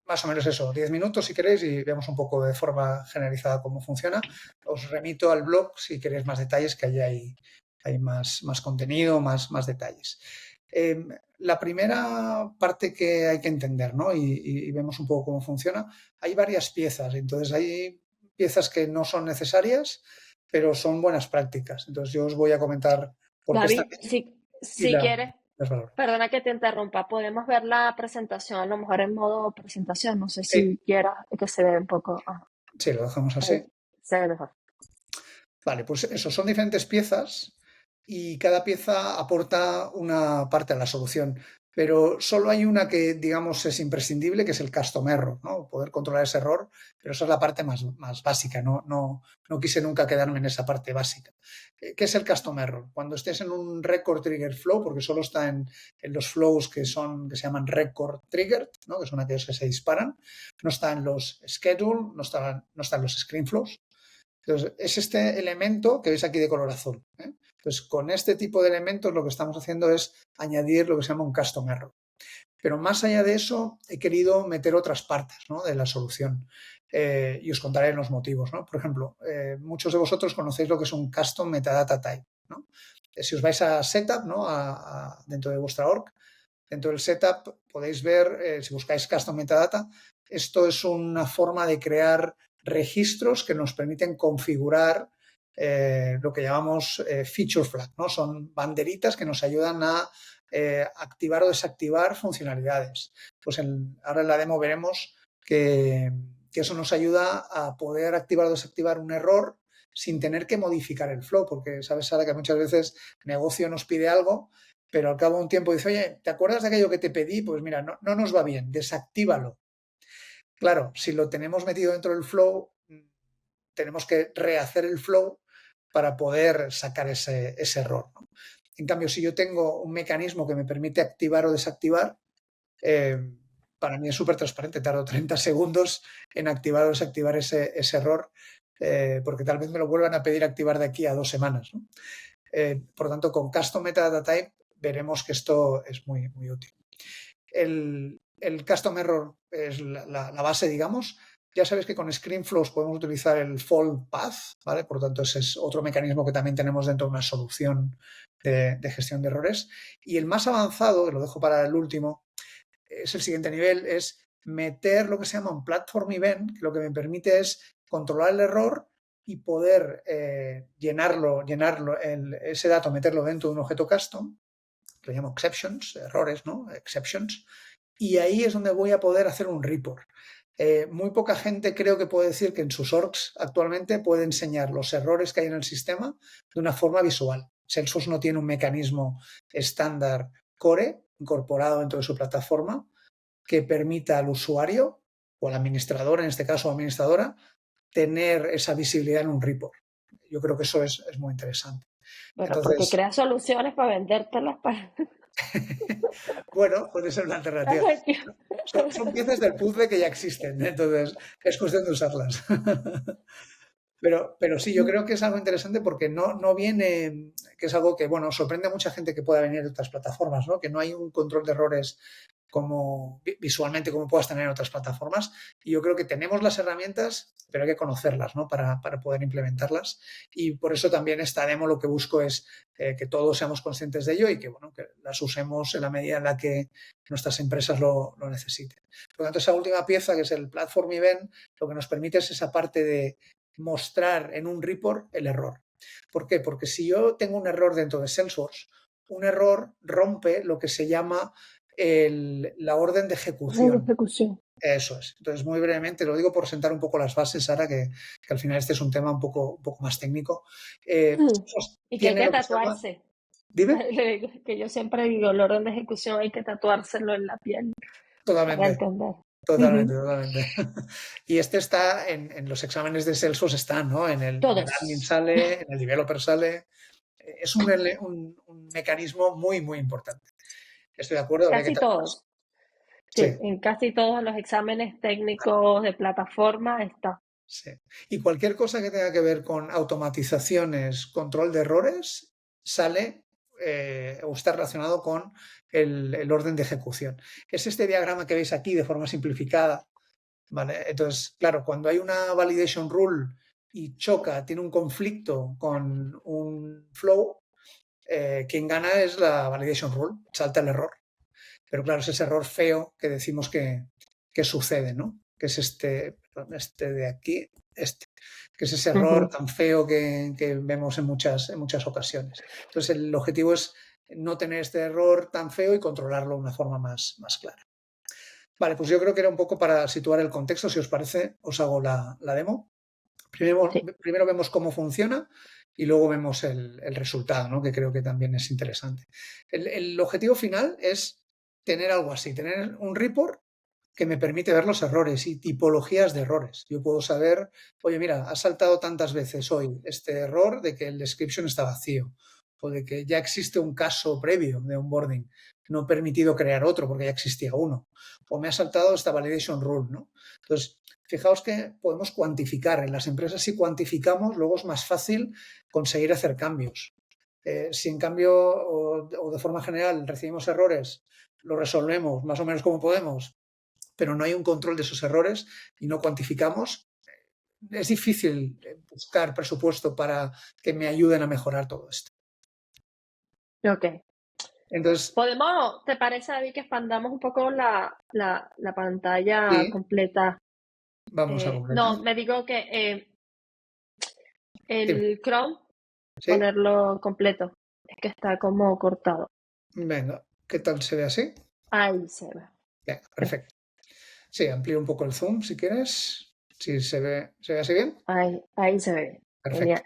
Más o menos eso, 10 minutos si queréis y vemos un poco de forma generalizada cómo funciona. Os remito al blog si queréis más detalles, que allí hay más contenido, más detalles. La primera parte que hay que entender, ¿no? Y vemos un poco cómo funciona. Hay varias piezas, entonces hay piezas que no son necesarias, pero son buenas prácticas. Entonces yo os voy a comentar por qué están David, bien y si quieres, las valoro. perdona que te interrumpa, podemos ver la presentación, a lo mejor en modo presentación, no sé Sí, si quieras que se vea un poco, sí, lo dejamos ahí así. se ve mejor. Vale, pues eso, son diferentes piezas y cada pieza aporta una parte a la solución, pero solo hay una que, digamos, es imprescindible, que es el custom error, ¿no? Poder controlar ese error, pero esa es la parte más básica, no quise nunca quedarme en esa parte básica. ¿Qué es el custom error? Cuando estés en un record trigger flow, porque solo está en los flows que se llaman record triggered, ¿no? Que son aquellos que se disparan, no está en los schedule, no está en los screen flows. Entonces, es este elemento que veis aquí de color azul, ¿eh? Entonces, con este tipo de elementos lo que estamos haciendo es añadir lo que se llama un custom error. Pero más allá de eso, he querido meter otras partes, ¿no?, de la solución y os contaré los motivos, ¿no? Por ejemplo, muchos de vosotros conocéis lo que es un custom metadata type, ¿no? Si os vais a setup, ¿no?, dentro de vuestra org, dentro del setup podéis ver, si buscáis custom metadata, esto es una forma de crear registros que nos permiten configurar lo que llamamos feature flag, ¿no? Son banderitas que nos ayudan a activar o desactivar funcionalidades. Pues ahora en la demo veremos que eso nos ayuda a poder activar o desactivar un error sin tener que modificar el flow, porque sabes, Sara, que muchas veces el negocio nos pide algo, pero al cabo de un tiempo dice, oye, ¿te acuerdas de aquello que te pedí? Pues mira, no nos va bien, desactívalo. Claro, si lo tenemos metido dentro del flow, tenemos que rehacer el flow para poder sacar ese error, ¿no? En cambio, si yo tengo un mecanismo que me permite activar o desactivar, eh, para mí es súper transparente. Tardo 30 segundos en activar o desactivar ese error, porque tal vez me lo vuelvan a pedir activar de aquí a 2 semanas, ¿no? Por lo tanto, con Custom Metadata Type veremos que esto es muy útil. El custom error es la base, digamos. Ya sabéis que con ScreenFlows podemos utilizar el fall path, ¿vale? Por lo tanto, ese es otro mecanismo que también tenemos dentro de una solución de gestión de errores. Y el más avanzado, que lo dejo para el último, es el siguiente nivel, es meter lo que se llama un platform event, que lo que me permite es controlar el error y poder llenarlo ese dato, meterlo dentro de un objeto custom que le llamo exceptions, errores, ¿no? Exceptions. Y ahí es donde voy a poder hacer un report. Muy poca gente creo que puede decir que en sus orgs actualmente puede enseñar los errores que hay en el sistema de una forma visual. Salesforce no tiene un mecanismo estándar core incorporado dentro de su plataforma que permita al usuario o al administrador, en este caso administradora, tener esa visibilidad en un report. Yo creo que eso es muy interesante. Bueno, porque Entonces, crea soluciones para vendértelas para... bueno, puede ser una alternativa. Son piezas del puzzle que ya existen, entonces es cuestión de usarlas. Pero sí, yo creo que es algo interesante porque no viene, que es algo que, bueno, sorprende a mucha gente que pueda venir de otras plataformas, ¿no? Que no hay un control de errores como visualmente como puedas tener en otras plataformas. Y yo creo que tenemos las herramientas, pero hay que conocerlas, ¿no? Para poder implementarlas. Y por eso también esta demo lo que busco es que todos seamos conscientes de ello y que, bueno, que las usemos en la medida en la que nuestras empresas lo necesiten. Por lo tanto, esa última pieza, que es el Platform Event, lo que nos permite es esa parte de mostrar en un report el error. ¿Por qué? Porque si yo tengo un error dentro de Salesforce, un error rompe lo que se llama la orden de ejecución. ejecución. Eso es. Entonces, muy brevemente, lo digo por sentar un poco las bases, Sara, que al final este es un tema un poco más técnico. Pues, Y que hay tiene que lo que se llama... tatuarse. Dime. Que yo siempre digo, el orden de ejecución hay que tatuárselo en la piel para Totalmente. entender. Totalmente, totalmente. Y este está en los exámenes de Salesforce, está, ¿no? En el admin Todos. sale, en el developer sale. Es un mecanismo muy, muy importante. Estoy de acuerdo, habría que Casi tatuarse. todos. Sí, Sí, en casi todos los exámenes técnicos de plataforma está. sí. Y cualquier cosa que tenga que ver con automatizaciones, control de errores, sale o está relacionado con el orden de ejecución. Es este diagrama que veis aquí de forma simplificada. ¿Vale? Entonces, claro, cuando hay una validation rule y choca, tiene un conflicto con un flow, quien gana es la validation rule, salta el error. Pero claro, es ese error feo que decimos que sucede, ¿no? Que es este de aquí, que es ese error tan feo que vemos en muchas ocasiones. Entonces, el objetivo es no tener este error tan feo y controlarlo de una forma más clara. Vale, pues yo creo que era un poco para situar el contexto. Si os parece, os hago la demo. Sí. Primero vemos cómo funciona y luego vemos el resultado, ¿no? Que creo que también es interesante. El objetivo final es tener algo así, tener un report que me permite ver los errores y tipologías de errores. Yo puedo saber, oye, mira, has saltado tantas veces hoy este error de que el description está vacío o de que ya existe un caso previo de onboarding, no he permitido crear otro porque ya existía uno, o me ha saltado esta validation rule, ¿no? Entonces, fijaos que podemos cuantificar. En las empresas, si cuantificamos, luego es más fácil conseguir hacer cambios. Si en cambio o de forma general recibimos errores, lo resolvemos más o menos como podemos, pero no hay un control de esos errores y no cuantificamos, es difícil buscar presupuesto para que me ayuden a mejorar todo esto. Ok. Entonces, ¿Podemos, te parece, David, que expandamos un poco la pantalla sí, completa? vamos a No, completar. me digo que Dime. el Chrome, Sí, ponerlo completo. Es que está como cortado. venga, ¿qué tal se ve así? Ahí se ve. Venga, perfecto. Sí, amplío un poco el zoom si quieres. Si se ve así bien. Ahí se ve. Perfecto. Genial.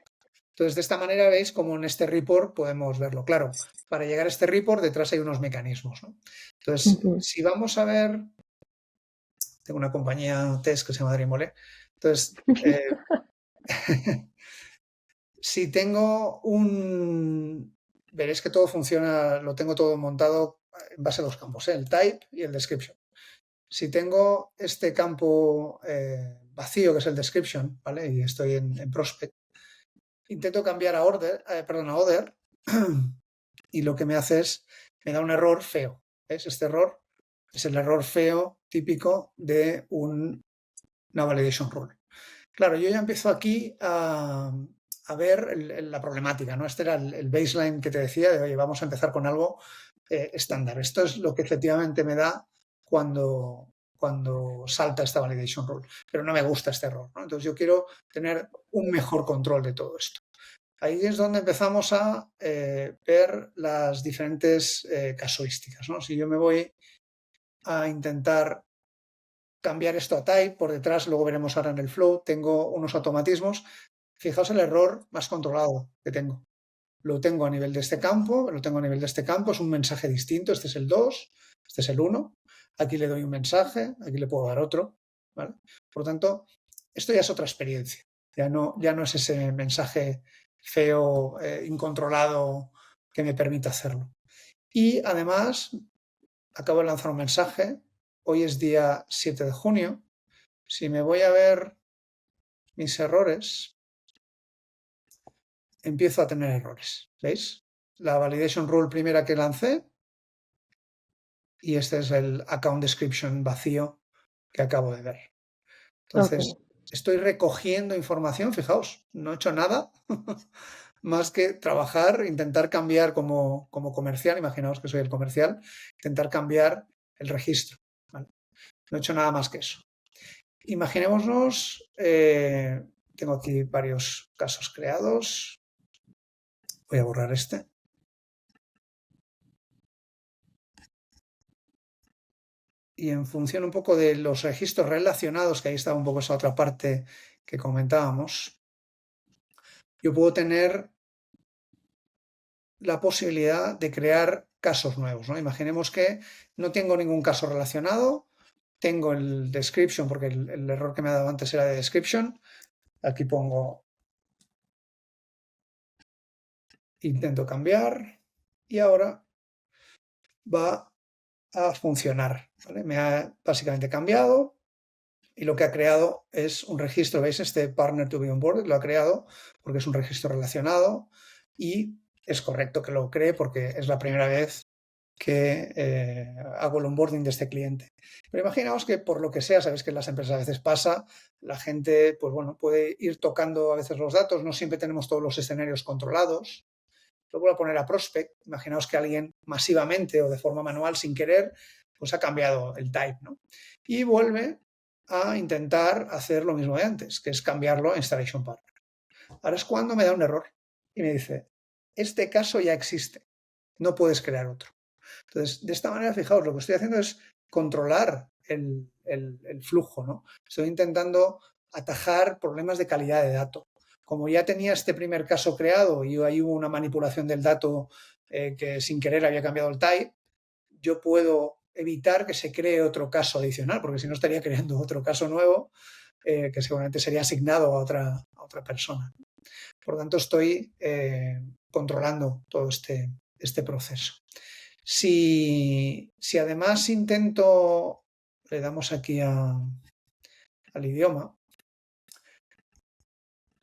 Entonces, de esta manera veis cómo en este report podemos verlo. Claro, para llegar a este report detrás hay unos mecanismos, ¿no? Entonces, Ujú. si vamos a ver, tengo una compañía test que se llama Dreamole. Entonces, si tengo veréis que todo funciona, lo tengo todo montado en base a dos campos, el type y el description. Si tengo este campo vacío, que es el description, ¿vale? Y estoy en prospect, intento cambiar a other, y lo que me hace es, me da un error feo. ¿Ves? Este error es el error feo típico de una validation rule. Claro, yo ya empiezo aquí a ver la problemática, ¿no? Este era el baseline que te decía de, oye, vamos a empezar con algo estándar. Esto es lo que efectivamente me da cuando salta esta validation rule, pero no me gusta este error, ¿no? Entonces yo quiero tener un mejor control de todo esto. Ahí es donde empezamos a ver las diferentes casuísticas, ¿no? Si yo me voy a intentar cambiar esto a type, por detrás, luego veremos ahora en el flow, tengo unos automatismos. Fijaos el error más controlado que tengo. Lo tengo a nivel de este campo, lo tengo a nivel de este campo, es un mensaje distinto, este es el 2, este es el 1, aquí le doy un mensaje, aquí le puedo dar otro, ¿vale? Por lo tanto, esto ya es otra experiencia, ya no es ese mensaje feo, incontrolado que me permite hacerlo. Y además, acabo de lanzar un mensaje, hoy es día 7 de junio, si me voy a ver mis errores, empiezo a tener errores, ¿veis? La validation rule primera que lancé y este es el account description vacío que acabo de ver. Entonces, Ok, estoy recogiendo información, fijaos, no he hecho nada más que trabajar, intentar cambiar como comercial, imaginaos que soy el comercial, intentar cambiar el registro. ¿Vale? No he hecho nada más que eso. Imaginémonos, tengo aquí varios casos creados, voy a borrar este. Y en función un poco de los registros relacionados, que ahí estaba un poco esa otra parte que comentábamos, yo puedo tener la posibilidad de crear casos nuevos, ¿no? Imaginemos que no tengo ningún caso relacionado, tengo el description, porque el error que me ha dado antes era de description, aquí pongo, intento cambiar y ahora va a funcionar, ¿vale? Me ha básicamente cambiado y lo que ha creado es un registro, ¿veis? Este partner to be onboarded lo ha creado porque es un registro relacionado y es correcto que lo cree porque es la primera vez que hago el onboarding de este cliente. Pero imaginaos que por lo que sea, sabéis que en las empresas a veces pasa, la gente pues bueno, puede ir tocando a veces los datos, no siempre tenemos todos los escenarios controlados. Lo vuelvo a poner a prospect, imaginaos que alguien masivamente o de forma manual sin querer, pues ha cambiado el type, ¿no? Y vuelve a intentar hacer lo mismo de antes, que es cambiarlo a installation partner. Ahora es cuando me da un error y me dice, este caso ya existe, no puedes crear otro. Entonces, de esta manera, fijaos, lo que estoy haciendo es controlar el flujo, ¿no? Estoy intentando atajar problemas de calidad de dato. Como ya tenía este primer caso creado y ahí hubo una manipulación del dato que sin querer había cambiado el type, yo puedo evitar que se cree otro caso adicional, porque si no estaría creando otro caso nuevo que seguramente sería asignado a otra persona. Por lo tanto, estoy controlando todo este proceso. Si además intento, le damos aquí al idioma,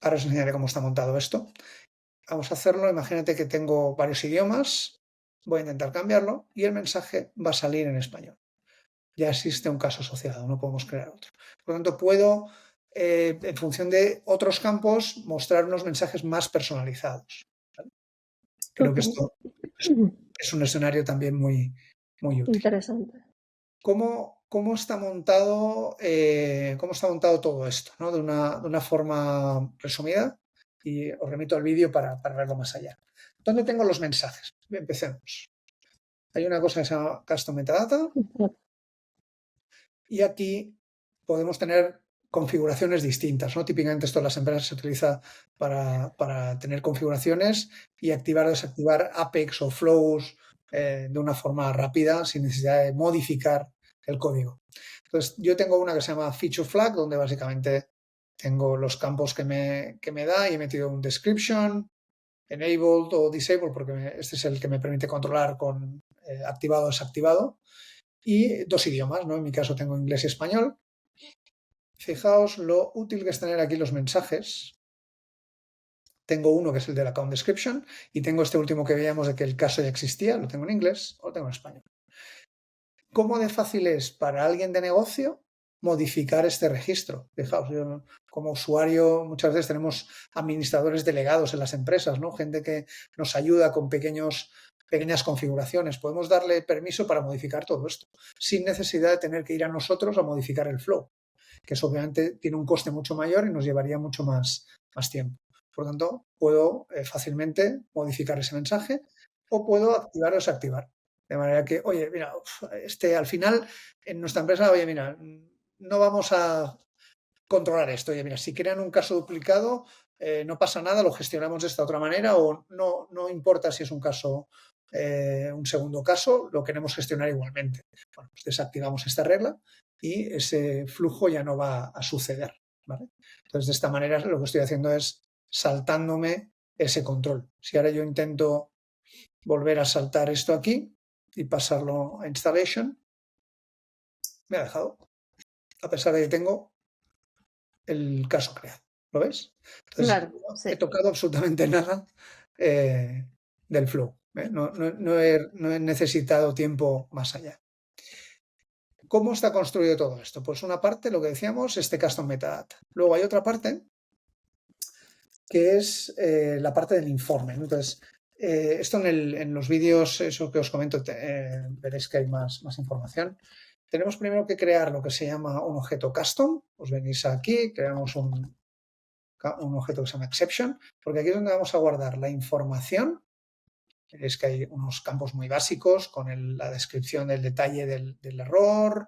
ahora os enseñaré cómo está montado esto. Vamos a hacerlo, imagínate que tengo varios idiomas, voy a intentar cambiarlo y el mensaje va a salir en español. Ya existe un caso asociado, no podemos crear otro. Por lo tanto, puedo, en función de otros campos, mostrar unos mensajes más personalizados. ¿Vale? Creo ok. que esto es un escenario también muy útil. Interesante. ¿Cómo cómo está montado todo esto? ¿No? De una forma resumida y os remito al vídeo para verlo más allá. ¿Dónde tengo los mensajes? Empecemos. Hay una cosa que se llama custom metadata y aquí podemos tener configuraciones distintas, ¿no? Típicamente esto en las empresas se utiliza para tener configuraciones y activar o desactivar Apex o flows de una forma rápida sin necesidad de modificar el código. Entonces, yo tengo una que se llama Feature Flag, donde básicamente tengo los campos que me da y he metido un description, enabled o disabled, porque este es el que me permite controlar con activado o desactivado, y dos idiomas, ¿no? En mi caso tengo inglés y español. Fijaos lo útil que es tener aquí los mensajes. Tengo uno que es el del account description y tengo este último que veíamos de que el caso ya existía, lo tengo en inglés o lo tengo en español. ¿Cómo de fácil es para alguien de negocio modificar este registro? Fijaos, yo como usuario muchas veces tenemos administradores delegados en las empresas, ¿no? Gente que nos ayuda con pequeñas configuraciones. Podemos darle permiso para modificar todo esto sin necesidad de tener que ir a nosotros a modificar el flow, que eso obviamente tiene un coste mucho mayor y nos llevaría mucho más tiempo. Por lo tanto, puedo fácilmente modificar ese mensaje o puedo activar o desactivar. De manera que, oye, mira, al final en nuestra empresa, oye, mira, no vamos a controlar esto. Oye, mira, si crean un caso duplicado, no pasa nada, lo gestionamos de esta otra manera o no importa si es un caso, un segundo caso, lo queremos gestionar igualmente. Bueno, pues desactivamos esta regla y ese flujo ya no va a suceder. ¿Vale? Entonces, de esta manera lo que estoy haciendo es saltándome ese control. Si ahora yo intento volver a saltar esto aquí y pasarlo a installation, me ha dejado, a pesar de que tengo el caso creado. ¿Lo ves? Entonces, Claro, no he sí. tocado absolutamente nada del flow. No he necesitado tiempo más allá. ¿Cómo está construido todo esto? Pues una parte, lo que decíamos, este custom metadata. Luego hay otra parte que es la parte del informe. Entonces, esto en los vídeos, eso que os comento, veréis que hay más información. Tenemos primero que crear lo que se llama un objeto custom. Os venís aquí, creamos un objeto que se llama exception, porque aquí es donde vamos a guardar la información. Veréis que hay unos campos muy básicos con la descripción del detalle del error,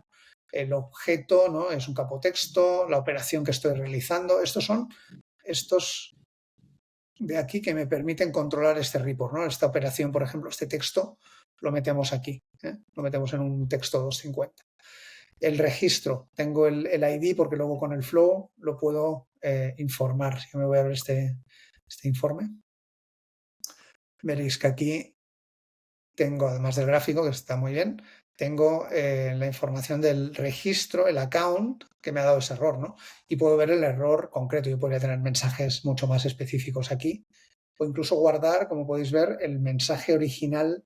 el objeto, ¿no? Es un campo texto, la operación que estoy realizando. Estos son estos de aquí que me permiten controlar este report, ¿no? Esta operación, por ejemplo, este texto lo metemos aquí, lo metemos en un texto 250. El registro, tengo el ID porque luego con el flow lo puedo informar. Si me voy a ver este informe, veréis que aquí tengo, además del gráfico, que está muy bien, tengo la información del registro, el account que me ha dado ese error, ¿no? Y puedo ver el error concreto. Yo podría tener mensajes mucho más específicos aquí o incluso guardar, como podéis ver, el mensaje original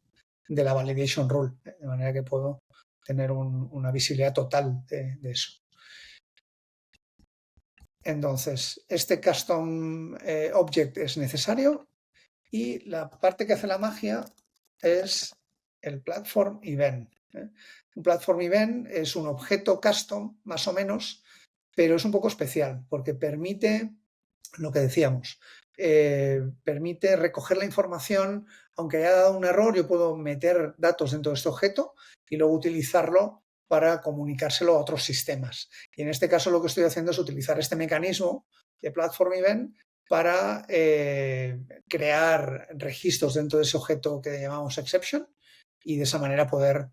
de la validation rule, de manera que puedo tener una visibilidad total de eso. Entonces, este custom object es necesario y la parte que hace la magia es el platform event. Un platform event es un objeto custom, más o menos, pero es un poco especial porque permite lo que decíamos, permite recoger la información, aunque haya dado un error, yo puedo meter datos dentro de este objeto y luego utilizarlo para comunicárselo a otros sistemas. Y en este caso lo que estoy haciendo es utilizar este mecanismo de Platform Event para crear registros dentro de ese objeto que llamamos exception y de esa manera poder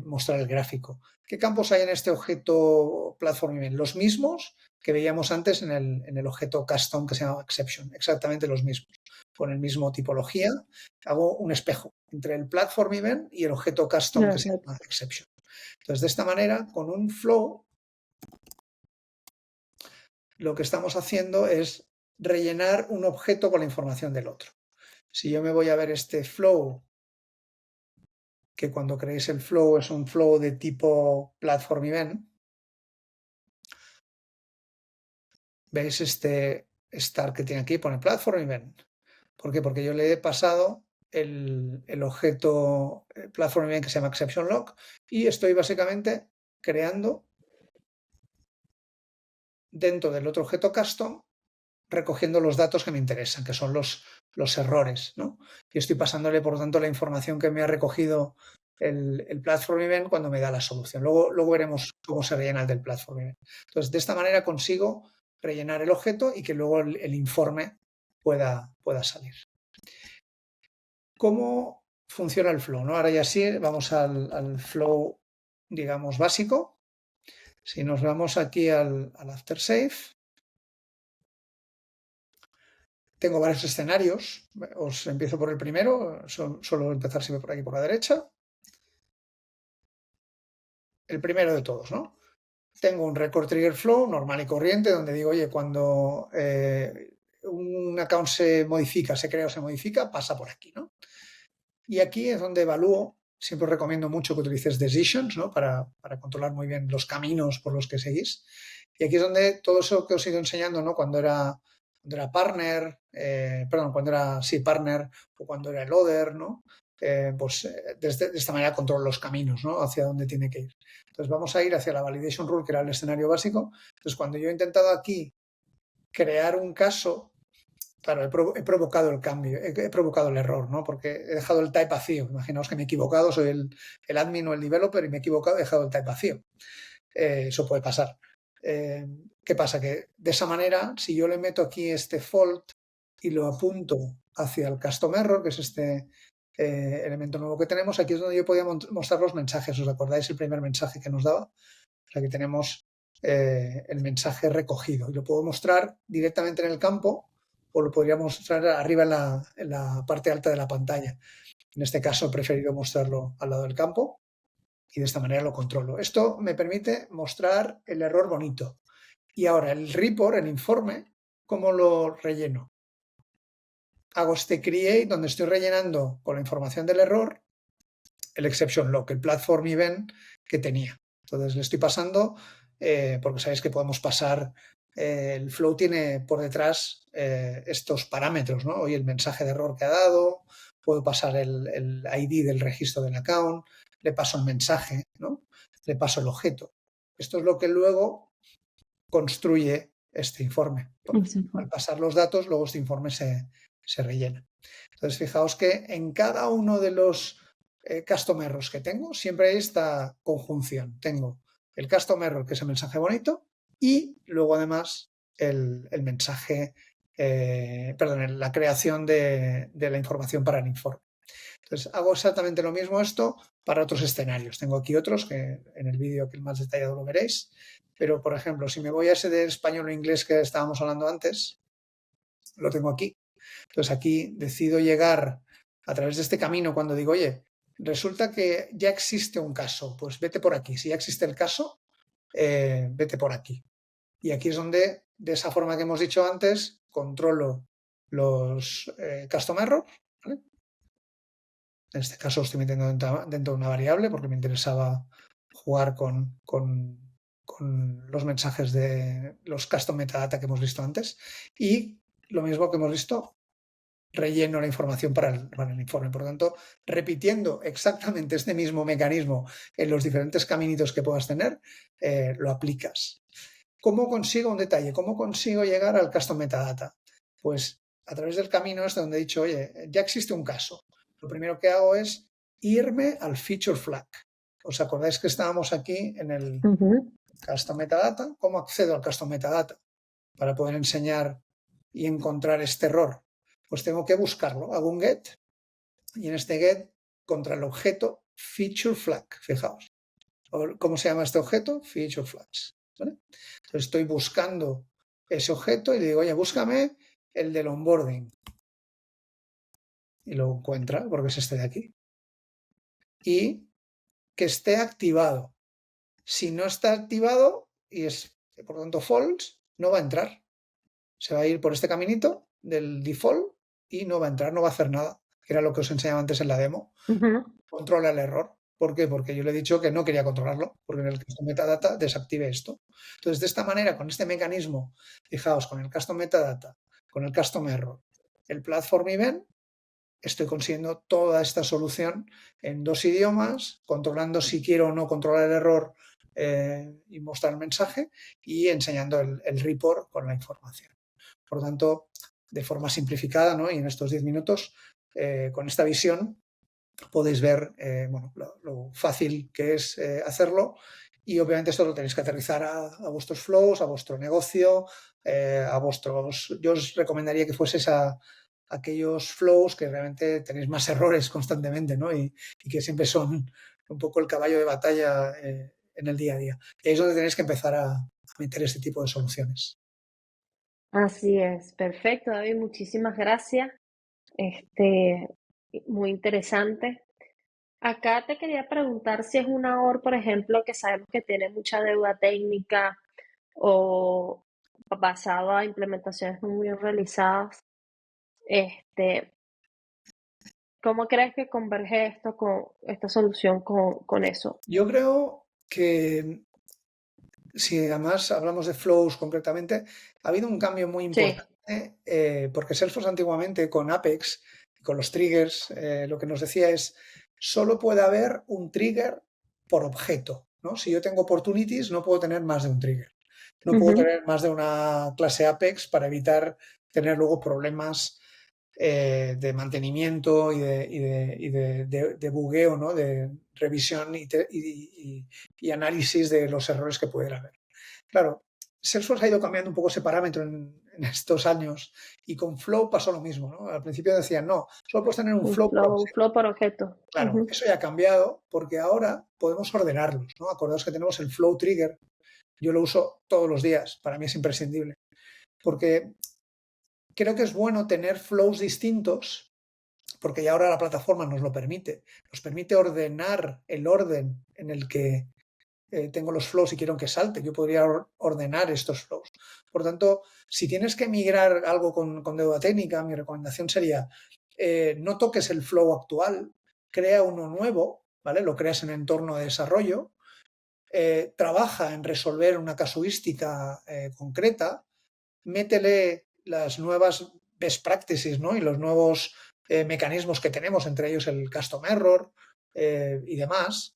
mostrar el gráfico. ¿Qué campos hay en este objeto Platform Event? Los mismos que veíamos antes en el objeto custom que se llama exception, exactamente los mismos, con el mismo tipología. Hago un espejo entre el platform event y el objeto custom que se llama exception. Entonces, de esta manera, con un flow, lo que estamos haciendo es rellenar un objeto con la información del otro. Si yo me voy a ver este flow, que cuando creéis el flow es un flow de tipo platform event, veis este star que tiene aquí, pone platform event. ¿Por qué? Porque yo le he pasado el objeto platform event que se llama exception log y estoy básicamente creando dentro del otro objeto custom recogiendo los datos que me interesan, que son los errores, ¿no? Y estoy pasándole, por lo tanto, la información que me ha recogido el platform event cuando me da la solución. Luego veremos cómo se rellena el del platform event. Entonces, de esta manera consigo rellenar el objeto y que luego el informe pueda salir. ¿Cómo funciona el flow? ¿No? Ahora ya sí, vamos al flow, digamos, básico. Si nos vamos aquí al aftershave, tengo varios escenarios. Os empiezo por el primero. Suelo empezar siempre por aquí, por la derecha. El primero de todos, ¿no? Tengo un record trigger flow normal y corriente donde digo, oye, cuando un account se modifica, se crea o se modifica, pasa por aquí, ¿no? Y aquí es donde evalúo. Siempre os recomiendo mucho que utilices decisions, ¿no? Para controlar muy bien los caminos por los que seguís. Y aquí es donde todo eso que os he ido enseñando, ¿no? Cuando era partner, cuando era partner o cuando era loader, ¿no? De esta manera controlo los caminos, ¿no? Hacia dónde tiene que ir. Entonces vamos a ir hacia la validation rule, que era el escenario básico. Entonces cuando yo he intentado aquí crear un caso Claro, he provocado el cambio, he provocado el error, ¿no? Porque he dejado el type vacío. Imaginaos que me he equivocado, soy el admin o el developer y me he equivocado, he dejado el type vacío. Eso puede pasar. ¿Qué pasa? Que de esa manera, si yo le meto aquí este fault y lo apunto hacia el custom error, que es este elemento nuevo que tenemos, aquí es donde yo podía mostrar los mensajes. ¿Os acordáis el primer mensaje que nos daba? O sea, aquí tenemos el mensaje recogido y lo puedo mostrar directamente en el campo o lo podría mostrar arriba en la parte alta de la pantalla. En este caso he preferido mostrarlo al lado del campo y de esta manera lo controlo. Esto me permite mostrar el error bonito. Y ahora el report, el informe, ¿cómo lo relleno? Hago este create donde estoy rellenando con la información del error el exception log, el platform event que tenía. Entonces le estoy pasando, porque sabéis que podemos pasar, el flow tiene por detrás estos parámetros, ¿no? Hoy el mensaje de error que ha dado, puedo pasar el ID del registro del account, le paso el mensaje, ¿no? Le paso el objeto. Esto es lo que luego construye este informe. Al pasar los datos, luego este informe se rellena. Entonces, fijaos que en cada uno de los custom errors que tengo, siempre hay esta conjunción. Tengo el custom error, que es el mensaje bonito, y luego además el mensaje, perdón, la creación de la información para el informe. Entonces, hago exactamente lo mismo esto para otros escenarios. Tengo aquí otros que en el vídeo que más detallado lo veréis. Pero, por ejemplo, si me voy a ese de español o inglés que estábamos hablando antes, lo tengo aquí. Entonces, aquí decido llegar a través de este camino cuando digo, oye, resulta que ya existe un caso, pues vete por aquí. Si ya existe el caso, vete por aquí. Y aquí es donde, de esa forma que hemos dicho antes, controlo los custom errors, ¿vale? En este caso estoy metiendo dentro de una variable porque me interesaba jugar con los mensajes de los custom metadata que hemos visto antes. Y lo mismo que hemos visto, relleno la información para el informe. Por lo tanto, repitiendo exactamente este mismo mecanismo en los diferentes caminitos que puedas tener, lo aplicas. ¿Cómo consigo un detalle? ¿Cómo consigo llegar al custom metadata? Pues a través del camino este donde he dicho, oye, ya existe un caso. Lo primero que hago es irme al feature flag. ¿Os acordáis que estábamos aquí en el custom metadata? ¿Cómo accedo al custom metadata? Para poder enseñar y encontrar este error. Pues tengo que buscarlo. Hago un get y en este get contra el objeto feature flag. Fijaos. ¿Cómo se llama este objeto? Feature flags. ¿Vale? Entonces estoy buscando ese objeto y le digo, oye, búscame el del onboarding. Y lo encuentra porque es este de aquí. Y que esté activado. Si no está activado y es, por lo tanto, false, no va a entrar. Se va a ir por este caminito del default y no va a entrar, no va a hacer nada. Que era lo que os enseñaba antes en la demo. Controla el error. ¿Por qué? Porque yo le he dicho que no quería controlarlo, porque en el custom metadata desactive esto. Entonces, de esta manera, con este mecanismo, fijaos, con el custom metadata, con el custom error, el platform event, estoy consiguiendo toda esta solución en 2 idiomas, controlando si quiero o no controlar el error y mostrar el mensaje y enseñando el report con la información. Por lo tanto, de forma simplificada, ¿no? Y en estos 10 minutos, con esta visión, podéis ver bueno, lo fácil que es hacerlo y obviamente esto lo tenéis que aterrizar a vuestros flows, a vuestro negocio, a vuestros... Yo os recomendaría que fueseis a aquellos flows que realmente tenéis más errores constantemente, ¿no? Y que siempre son un poco el caballo de batalla en el día a día. Y ahí es donde tenéis que empezar a meter este tipo de soluciones. Así es, perfecto, David, muchísimas gracias. Este, muy interesante. Acá te quería preguntar si es una OR, por ejemplo, que sabemos que tiene mucha deuda técnica o basado a implementaciones muy bien realizadas. ¿Cómo crees que converge esto con esta solución con eso? Yo creo que si además hablamos de flows concretamente, ha habido un cambio muy Sí. importante porque Salesforce antiguamente con Apex, con los triggers, lo que nos decía es, solo puede haber un trigger por objeto, ¿no? Si yo tengo opportunities, no puedo tener más de un trigger. No puedo tener más de una clase Apex para evitar tener luego problemas de mantenimiento y de bugueo, ¿no? De revisión y análisis de los errores que pudiera haber. Claro, Salesforce ha ido cambiando un poco ese parámetro en estos años y con Flow pasó lo mismo, ¿no? Al principio decían, no, solo puedes tener un Un Flow por flow, objeto. flow por objeto. Claro, eso ya ha cambiado porque ahora podemos ordenarlos, ¿no? Acordaos que tenemos el Flow Trigger. Yo lo uso todos los días, para mí es imprescindible. Porque creo que es bueno tener flows distintos, porque ya ahora la plataforma nos lo permite. Nos permite ordenar el orden en el que tengo los flows y quiero que salte. Yo podría ordenar estos flows. Por tanto, si tienes que migrar algo con deuda técnica, mi recomendación sería no toques el flow actual, crea uno nuevo, ¿vale? Lo creas en entorno de desarrollo, trabaja en resolver una casuística concreta, métele las nuevas best practices, ¿no? Y los nuevos mecanismos que tenemos, entre ellos el custom error y demás.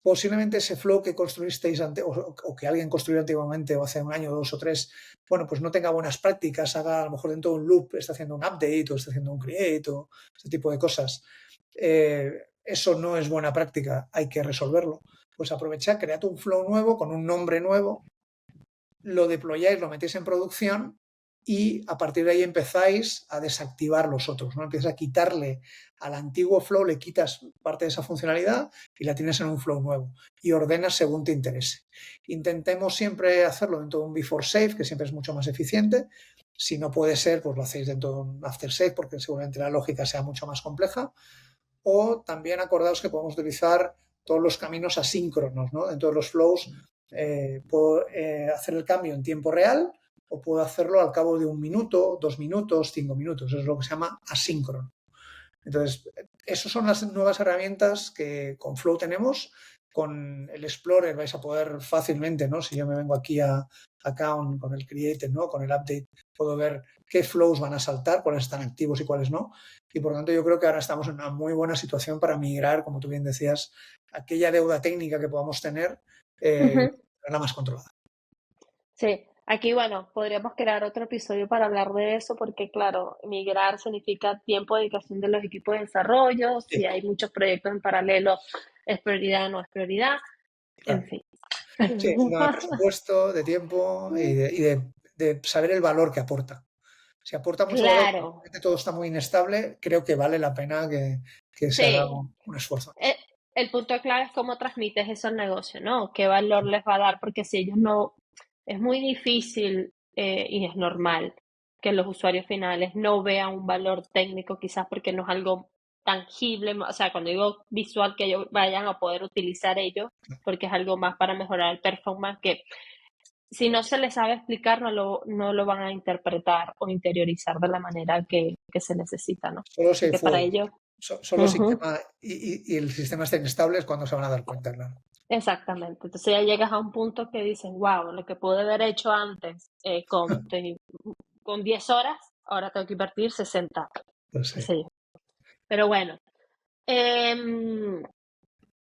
Posiblemente ese flow que construisteis o que alguien construyó antiguamente o hace un año, dos o tres, bueno, pues no tenga buenas prácticas, haga a lo mejor dentro de un loop, está haciendo un update o está haciendo un create o este tipo de cosas. Eso no es buena práctica, hay que resolverlo. Pues aprovechad, cread un flow nuevo con un nombre nuevo, lo deployáis, lo metéis en producción y a partir de ahí empezáis a desactivar los otros, ¿no? Empiezas a quitarle al antiguo flow, le quitas parte de esa funcionalidad y la tienes en un flow nuevo y ordenas según te interese. Intentemos siempre hacerlo dentro de un before save, que siempre es mucho más eficiente. Si no puede ser, pues lo hacéis dentro de un after save, porque seguramente la lógica sea mucho más compleja. O también acordaos que podemos utilizar todos los caminos asíncronos, ¿no? Dentro de los flows puedo hacer el cambio en tiempo real o puedo hacerlo al cabo de 1 minuto, 2 minutos, 5 minutos. Eso es lo que se llama asíncrono. Entonces, esas son las nuevas herramientas que con Flow tenemos. Con el Explorer vais a poder fácilmente, ¿no? Si yo me vengo aquí a Account con el Created, ¿no? Con el Update, puedo ver qué flows van a saltar, cuáles están activos y cuáles no. Y por lo tanto, yo creo que ahora estamos en una muy buena situación para migrar, como tú bien decías, aquella deuda técnica que podamos tener, la más controlada. Sí, aquí bueno, podríamos crear otro episodio para hablar de eso porque claro, migrar significa tiempo de dedicación de los equipos de desarrollo, si Sí, hay muchos proyectos en paralelo, es prioridad, no es prioridad, en claro. fin. Sí, un tema de presupuesto, de tiempo y de saber el valor que aporta. Si aporta mucho valor, Claro, todo está muy inestable, creo que vale la pena que se haga sí. un esfuerzo. Eh, El punto clave es cómo transmites eso al negocio, ¿no? ¿Qué valor les va a dar? Porque si ellos no, es muy difícil y es normal que los usuarios finales no vean un valor técnico, quizás porque no es algo tangible, o sea, cuando digo visual, que ellos vayan a poder utilizar ellos, porque es algo más para mejorar el performance, que si no se les sabe explicar, no lo van a interpretar o interiorizar de la manera que se necesita, ¿no? Solo si hay Porque para fuego. ellos, Solo si ujú, quema y el sistema está inestable es cuando se van a dar cuenta, claro. exactamente. Entonces ya llegas a un punto que dices, wow, lo que pude haber hecho antes con 10 horas, ahora tengo que invertir 60, Pues qué sí. sé yo. Pero bueno, em,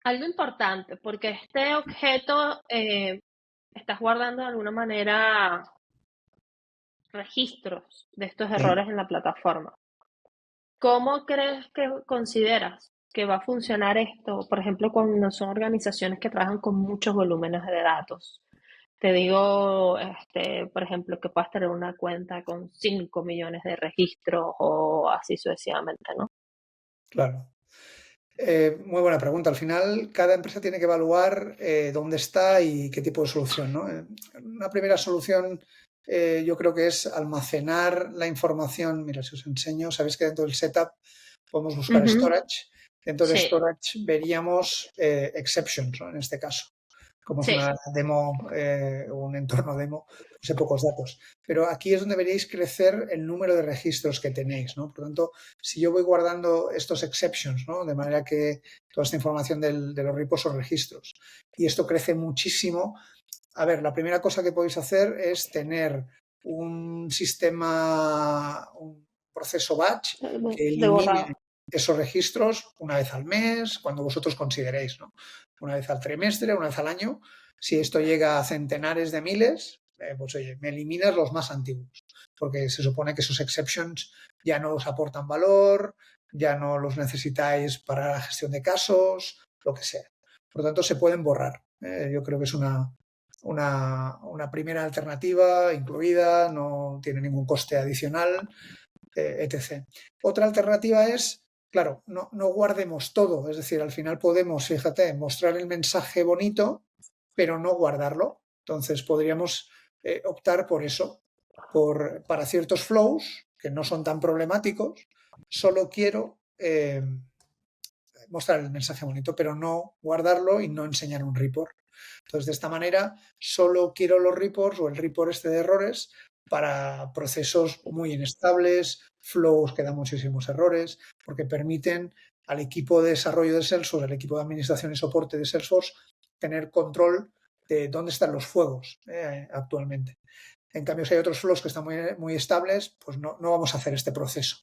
algo importante, porque este objeto estás guardando de alguna manera registros de estos Sí. errores en la plataforma. ¿Cómo crees que consideras que va a funcionar esto, por ejemplo, cuando son organizaciones que trabajan con muchos volúmenes de datos? Te digo, por ejemplo, que puedas tener una cuenta con 5 millones de registros o así sucesivamente, ¿no? Claro. Muy buena pregunta. Al final, cada empresa tiene que evaluar dónde está y qué tipo de solución, ¿no? Una primera solución yo creo que es almacenar la información. Mira, si os enseño, sabéis que dentro del setup podemos buscar Ujú. storage. Dentro del Sí, storage veríamos exceptions, ¿no? En este caso. Como es sí. una demo, un entorno demo, pues hay pocos datos. Pero aquí es donde veréis crecer el número de registros que tenéis, ¿no? Por lo tanto, si yo voy guardando estos exceptions, ¿no? De manera que toda esta información de los repos son registros. Y esto crece muchísimo. A ver, la primera cosa que podéis hacer es tener un sistema, un proceso batch que De elimine borrado. esos registros una vez al mes, cuando vosotros consideréis, ¿no? Una vez al trimestre, una vez al año. Si esto llega a centenares de miles, pues oye, me eliminas los más antiguos, porque se supone que esos exceptions ya no os aportan valor, ya no los necesitáis para la gestión de casos, lo que sea. Por lo tanto, se pueden borrar. Yo creo que es una primera alternativa incluida, no tiene ningún coste adicional, etc. Otra alternativa es, claro, no guardemos todo, es decir, al final podemos, fíjate, mostrar el mensaje bonito, pero no guardarlo. Entonces podríamos optar por eso, para ciertos flows que no son tan problemáticos, solo quiero mostrar el mensaje bonito, pero no guardarlo y no enseñar un report. Entonces, de esta manera, solo quiero los reports o el report este de errores para procesos muy inestables, flows que dan muchísimos errores, porque permiten al equipo de desarrollo de Salesforce, al equipo de administración y soporte de Salesforce, tener control de dónde están los fuegos actualmente. En cambio, si hay otros flows que están muy estables, pues no vamos a hacer este proceso.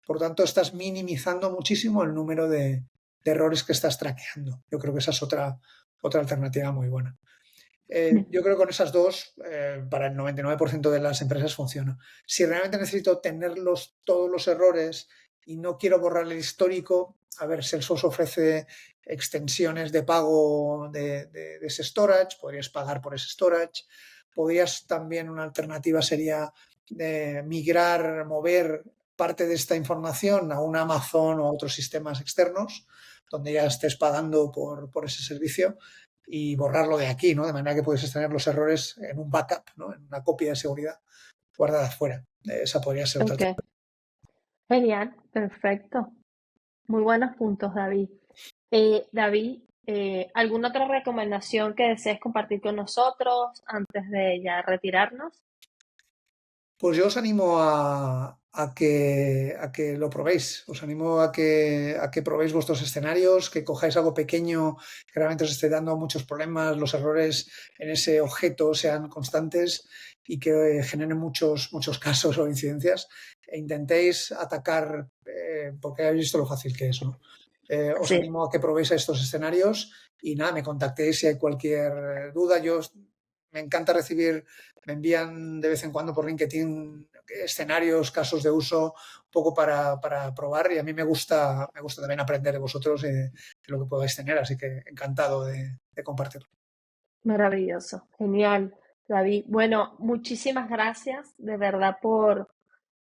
Por tanto, estás minimizando muchísimo el número de errores que estás traqueando. Yo creo que esa es otra alternativa muy buena. Yo creo que con esas dos, para el 99% de las empresas funciona. Si realmente necesito tenerlos todos los errores y no quiero borrar el histórico, a ver, Salesforce ofrece extensiones de pago de ese storage, podrías pagar por ese storage. Podrías también, una alternativa sería migrar, mover parte de esta información a un Amazon o a otros sistemas externos, donde ya estés pagando por ese servicio, y borrarlo de aquí, ¿no? De manera que puedes tener los errores en un backup, ¿no? En una copia de seguridad guardada afuera. Esa podría ser otra Ok, alternativa. genial, perfecto. Muy buenos puntos, David. David, ¿alguna otra recomendación que desees compartir con nosotros antes de ya retirarnos? Pues yo os animo a que lo probéis. Os animo a que probéis vuestros escenarios, que cojáis algo pequeño que realmente os esté dando muchos problemas, los errores en ese objeto sean constantes y que generen muchos casos o incidencias, e intentéis atacar, porque habéis visto lo fácil que es, ¿no? Os Sí, animo a que probéis estos escenarios y nada, me contactéis si hay cualquier duda. Me encanta recibir, me envían de vez en cuando por LinkedIn escenarios, casos de uso, un poco para probar, y a mí me gusta también aprender de vosotros y de lo que podáis tener, así que encantado de compartirlo. maravilloso, genial, David. Bueno, muchísimas gracias de verdad por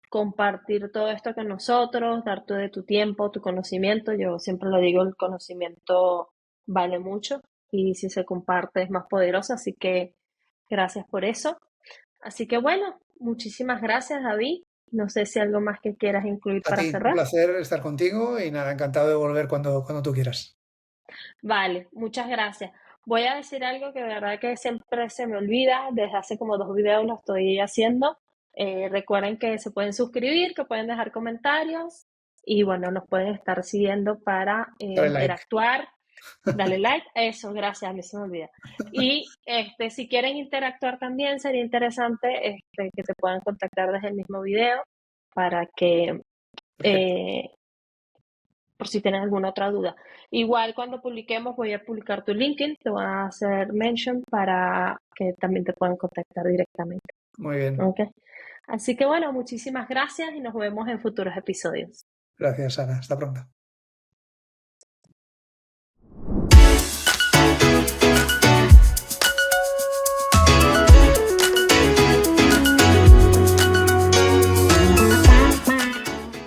compartir todo esto con nosotros, dar todo de tu tiempo, tu conocimiento. Yo siempre lo digo, el conocimiento vale mucho y si se comparte es más poderoso, así que gracias por eso. Así que bueno, muchísimas gracias, David. No sé si algo más que quieras incluir A para ti, un cerrar. placer estar contigo y nada, encantado de volver cuando tú quieras. Vale, muchas gracias. Voy a decir algo que de verdad que siempre se me olvida, desde hace como 2 videos lo estoy haciendo. Recuerden que se pueden suscribir, que pueden dejar comentarios y bueno, nos pueden estar siguiendo para Dale like. interactuar. Dale like, eso, gracias, a mí se me olvida. Y si quieren interactuar también, sería interesante que te puedan contactar desde el mismo video para que Perfecto. eh, por si tienes alguna otra duda. Igual cuando publiquemos voy a publicar tu LinkedIn, te voy a hacer mention para que también te puedan contactar directamente. Muy bien. ¿Ok? Así que bueno, muchísimas gracias y nos vemos en futuros episodios. Gracias, Ana. Hasta pronto.